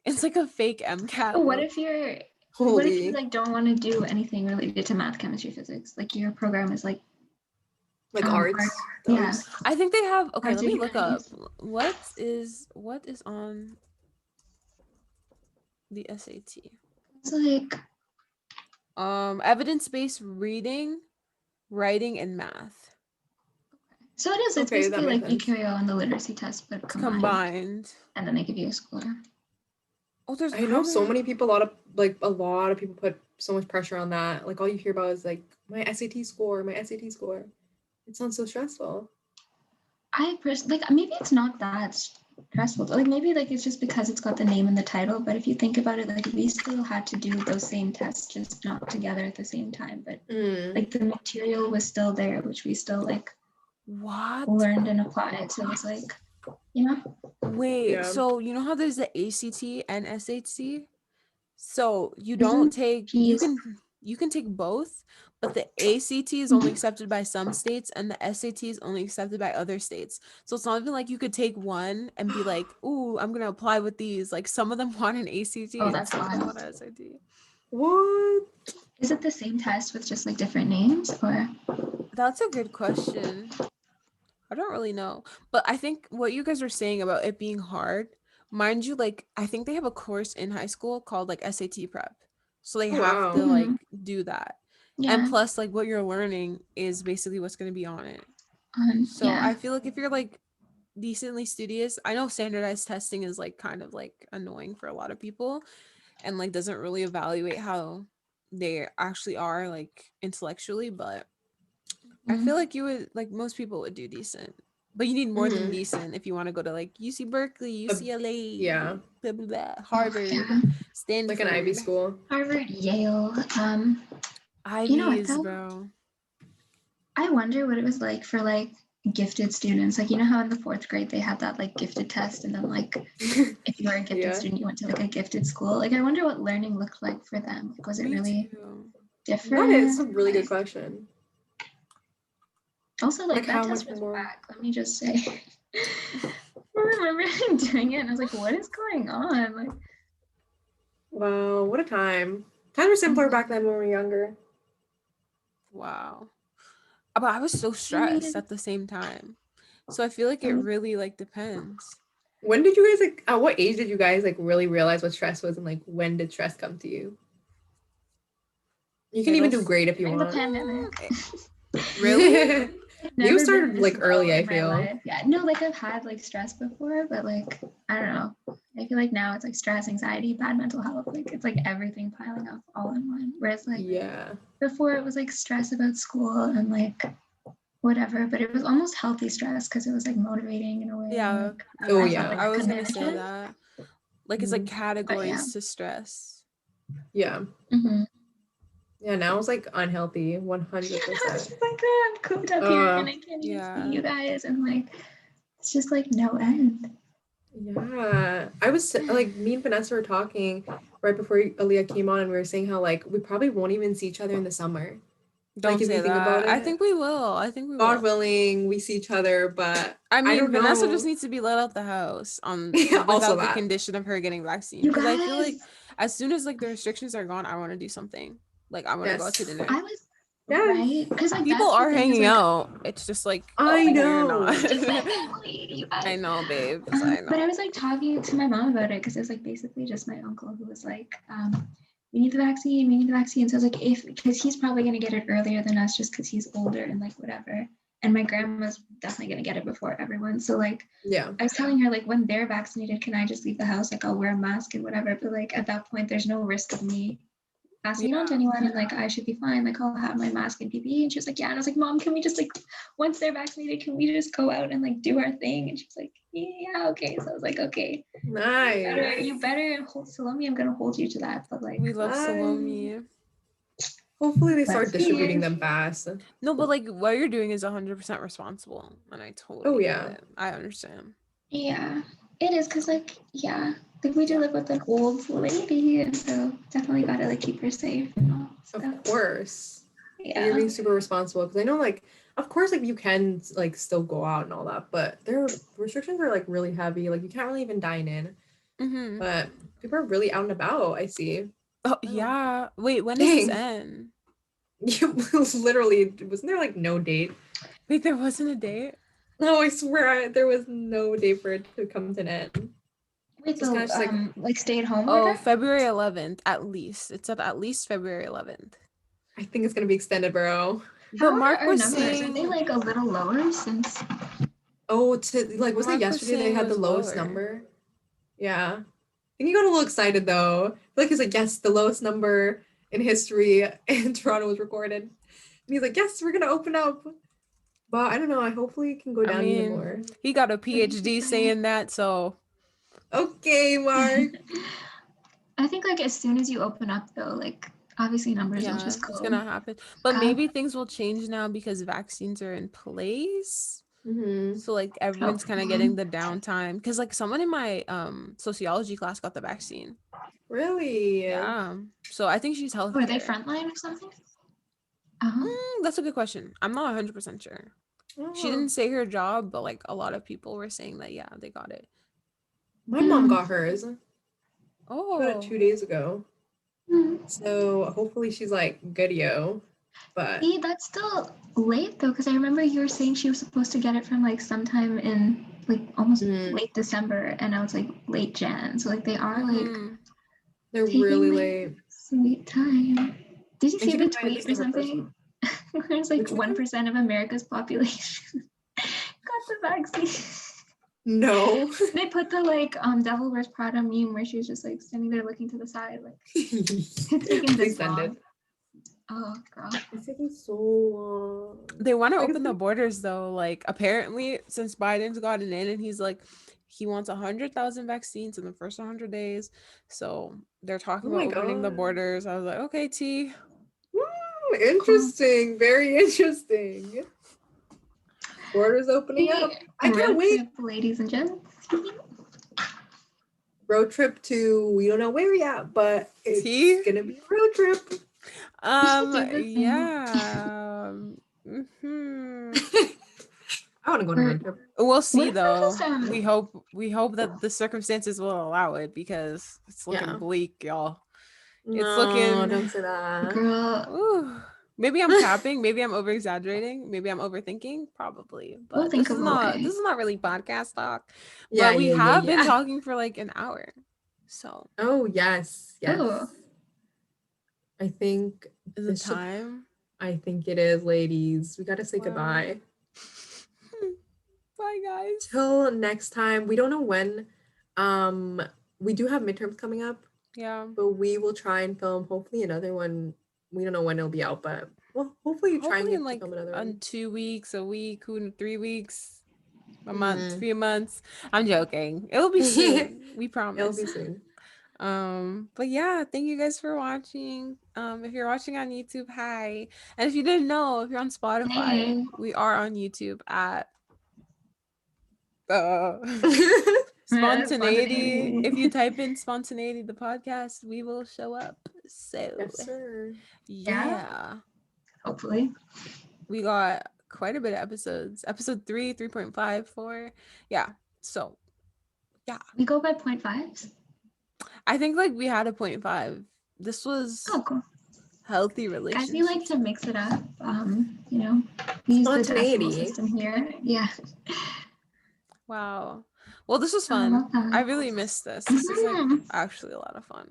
it's like a fake MCAT. But Look. what if you Holy. like don't want to do anything related to math, chemistry, physics? Like your program is like Like art. arts. Yeah. Those. I think they have okay, Arts let or me look up humanities. what is on the SAT. It's like Evidence-based reading, writing, and math so it is. It's Okay, that basically makes like sense. EQAO and the literacy test, but combined. and then they give you a score. Oh, there's I know so grammar. many people, a lot of people put so much pressure on that. Like all you hear about is like my SAT score, my SAT score. It sounds so stressful. Like maybe it's not that stressful. Like maybe like it's just because it's got the name and the title. But if you think about it, like we still had to do those same tests, just not together at the same time. But Mm. like the material was still there, which we still like What? learned and applied. So it's like, you know. Wait, Yeah. so you know how there's the ACT and SAT? So you don't take Jeez. you can take both, but the ACT is only accepted by some states and the SAT is only accepted by other states. So it's not even like you could take one and be like, "Ooh, I'm gonna apply with these." Like some of them want an ACT Oh, and that's some of them wild. want an SAT. What? Is it the same test with just like different names, or? That's a good question. I don't really know. But I think what you guys are saying about it being hard, mind you, like I think they have a course in high school called like SAT prep. So they Oh, have to wow. like do that. And Yeah. plus like what you're learning is basically what's going to be on it. So Yeah. I feel like if you're like decently studious, I know standardized testing is like kind of like annoying for a lot of people and like doesn't really evaluate how they actually are like intellectually, but I feel like you would like most people would do decent, but you need more than Mhm. decent if you want to go to like UC Berkeley, Uh, UCLA, yeah, blah, blah, blah, Oh, Harvard, yeah. like an Ivy Stanford, school. Harvard, Yale. You know what Ivies, though? bro. I wonder what it was like for like gifted students. Like, you know how in the fourth grade they had that like gifted test, and then like if you were a gifted Yeah. student, you went to like a gifted school. Like, I wonder what learning looked like for them. Like, was it Me really too. different? That is a really good Like, question. also, like that how test much was more? whack. Let me just say. I remember doing it, and I was like, "What is going on?" Like, Wow, what a time. Times were simpler back then when we were younger. Wow. But I was so I mean, stressed at the same time. So I feel like it really like depends. When did you guys like? At what age did you guys like really realize what stress was, and like when did stress come to you? You can even do grade if you during the want. pandemic. Really? I've You never started been like this early, low I in my feel. life. Yeah, no, like I've had like stress before, but like I don't know. I feel like now it's like stress, anxiety, bad mental health. Like it's like everything piling up all in one. Whereas like Yeah. before it was like stress about school and like whatever, but it was almost healthy stress because it was like motivating in a way. Yeah. Like Oh, I yeah. felt like I I was could gonna manage say it. that. Like it's like Mhm. But yeah. categories to stress. Yeah. Mm-hmm. Yeah. Now it's like unhealthy, I was 100%. just like, oh, I'm cooped up here and I can't even Yeah. see you guys, and like it's just like no end. Yeah. I was like, me and Vanessa were talking right before Aaliyah came on, and we were saying how like we probably won't even see each other in the summer. Don't Like if say you think about that. I it, think we will. I think we God will. willing, we see each other, but I I mean, don't Vanessa know. just needs to be let out the house on Also without the that. condition of her getting vaccine. You Because I feel like guys, as soon as like the restrictions are gone, I want to do something. Like I want to go out to Yes. dinner. I was Yes. right because like People that's the are thing is hanging like out. It's just like I we're know. not. just my family, you I guys. know, babes. I But I know. was like talking to my mom about it because it was like basically just my uncle who was like, we need the vaccine, we need the vaccine. So I was like, if because he's probably gonna get it earlier than us just because he's older and like whatever. And my grandma's definitely gonna get it before everyone. So like Yeah. I was telling her like when they're vaccinated, can I just leave the house? Like I'll wear a mask and whatever. But like at that point, there's no risk of me passing it on to Yeah. anyone and like I should be fine. Like I'll have my mask and PPE. And she was like, yeah. And I was like, Mom, can we just like once they're vaccinated, can we just go out and like do our thing? And she was like, yeah, okay. So I was like, okay. Nice. You better hold Salome. I'm gonna hold you to that. But like We love Nice. Salome. Hopefully they let's start see. distributing them fast. No, but like what you're doing is 100% responsible, and I totally get yeah. it. I understand. Yeah, it is because like yeah, like we do live with an old lady, and so definitely gotta like keep her safe and all Of stuff. course. Yeah. You're being super responsible because I know like of course like you can like still go out and all that, but their restrictions are like really heavy. Like you can't really even dine in. Mm-hmm. But people are really out and about, I see. Oh Oh. yeah. Wait, when does this Dang. end? Literally, wasn't there like no date? Wait, there wasn't a date? No, I swear there was no date for it to come to an end. Wait, So it's kind of just like stay at home Oh, order? February 11th, at least. It said at least February 11th. I think it's gonna be extended, bro. But How Mark are our was numbers? Are saying they like a little lower since? Oh, to like wasn't it Mark was yesterday they saying it had the was lowest lower. number? Yeah. I think he got a little excited though. I feel like he's like, yes, the lowest number in history in Toronto was recorded. And he's like, yes, we're gonna open up. But I don't know. I hopefully it can go I down even mean, more. he got a PhD saying that, so Okay, Mark. I think like as soon as you open up though, like obviously numbers will yeah, just it's go gonna happen. But up. maybe things will change now because vaccines are in place. Mm-hmm. So like everyone's kind of Hopefully. getting the downtime because like someone in my sociology class got the vaccine. Really? Yeah. So I think she's healthy. Were they frontline or something? Uh-huh. That's a good question. I'm not 100% sure. She Oh. didn't say her job, but like a lot of people were saying that, yeah, they got it. My mom got hers. She got it Oh, 2 days ago. Mm. So hopefully she's like good-yo. But See, that's still late though, because I remember you were saying she was supposed to get it from like sometime in like almost late December, and I was like late Jan. So like they are like they're taking really their late. sweet time. Did you And see keep the in mind, tweet this or is her first something? one. There's like Which one? 1% of America's population got the vaccine. No. They put the like Devil Wears Prada meme where she was just like standing there looking to the side, like it's taking Please this send long. it. Oh girl. It's taking so long. they want to Like, open the borders though. Like apparently, since Biden's gotten in, and he's like, he wants 100,000 vaccines in the first 100 days. So they're talking Oh my about opening the God. borders. I was like, okay, T. Woo, interesting. Very interesting. Borders opening up. I can't Road wait. trip, ladies and gents. Road trip to we don't know where yet, but it's T? gonna be a road trip. do the thing. Yeah. I want to go on a road trip. We'll see What if I though. just, We hope that the circumstances will allow it, because it's looking Yeah. bleak, y'all. It's No, looking don't say that. girl, ooh. Maybe I'm capping, maybe I'm over exaggerating, maybe I'm overthinking, probably. we'll But think of a way. this is not really podcast talk. Yeah, But we yeah, have yeah. been talking for like an hour. So Oh yes, yes. Ooh. I think is it this should- time? I think it is, ladies. We gotta say Wow. goodbye. Bye guys. Till next time. We don't know when. We do have midterms coming up, Yeah. but we will try and film hopefully another one. We don't know when it'll be out, but well, hopefully try and Hopefully get in to like film another one. 2 weeks, a week, 3 weeks, a Mhm. month, few months. I'm joking. It'll be soon. We It'll promise. be soon. But yeah, thank you guys for watching. If you're watching on YouTube, hi. And if you didn't know, if you're on Spotify, Hey. we are on YouTube at Spontaneity. If you type in Spontaneity the podcast, we will show up. So Yes, sir. yeah. Hopefully. We got quite a bit of episodes. Episode 3, 3.5, 4. Yeah. So yeah. We go by 0.5s. I think like we had a 0.5. This was Oh, cool. healthy relationship. Guys, we like to mix it up. You know, we use the decimal Spontaneity. system here. Yeah. Wow. Well, this was I fun. love that. I really missed this. This is like Mhm. actually a lot of fun.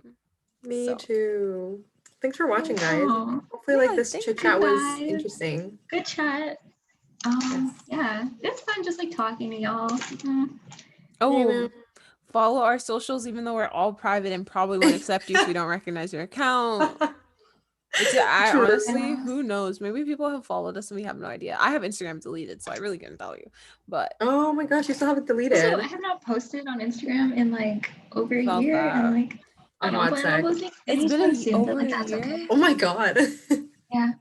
Me So. too. Thanks for watching, guys. Oh, Hopefully, Yeah, like this thank chit you, chat was guys. interesting. good chat. Yes. Yeah, it's fun just like talking to y'all. Mhm. Oh, follow our socials, even though we're all private and probably won't accept you if we don't recognize your account. I True. honestly, Yeah. who knows? Maybe people have followed us and we have no idea. I have Instagram deleted, so I really couldn't tell you. But Oh my gosh, you still have it deleted. So I have not posted on Instagram in like over a Felt year, that. and like I A don't hot plan on sec. posting. I It's just been want to assume that over like a that's year. okay. Oh my god. Yeah.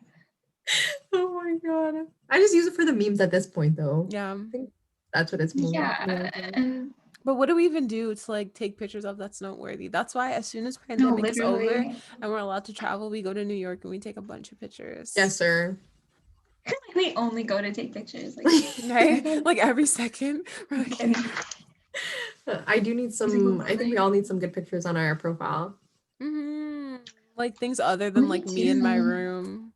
Oh my god. I just use it for the memes at this point, though. Yeah. I think that's what it's more. Yeah. And But what do we even do to like take pictures of that's noteworthy? That's why as soon as pandemic is over literally. and we're allowed to travel, we go to New York and we take a bunch of pictures. Yes, sir. We only go to take pictures. Like, Right? Like every second. We're like, kidding. I do need some. I think we all need some good pictures on our profile. like things other than Me like me in my too. room.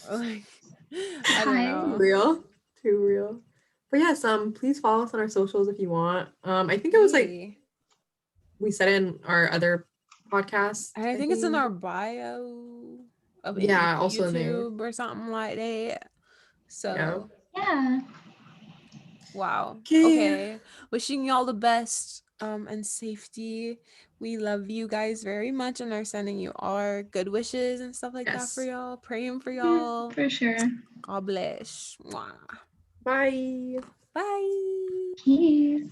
Like I don't Hi. know. Real, too real. But yes, please follow us on our socials if you want. I think it was like Hey. we said in our other podcasts. And I think it's in our bio of Yeah, also in there. YouTube or something like that. So Yeah. wow. Okay. Okay. Wishing you all the best and safety. We love you guys very much and are sending you our good wishes and stuff like that for Yes. y'all. Praying for y'all. For sure. God bless. Mwah. Bye. Bye. Peace.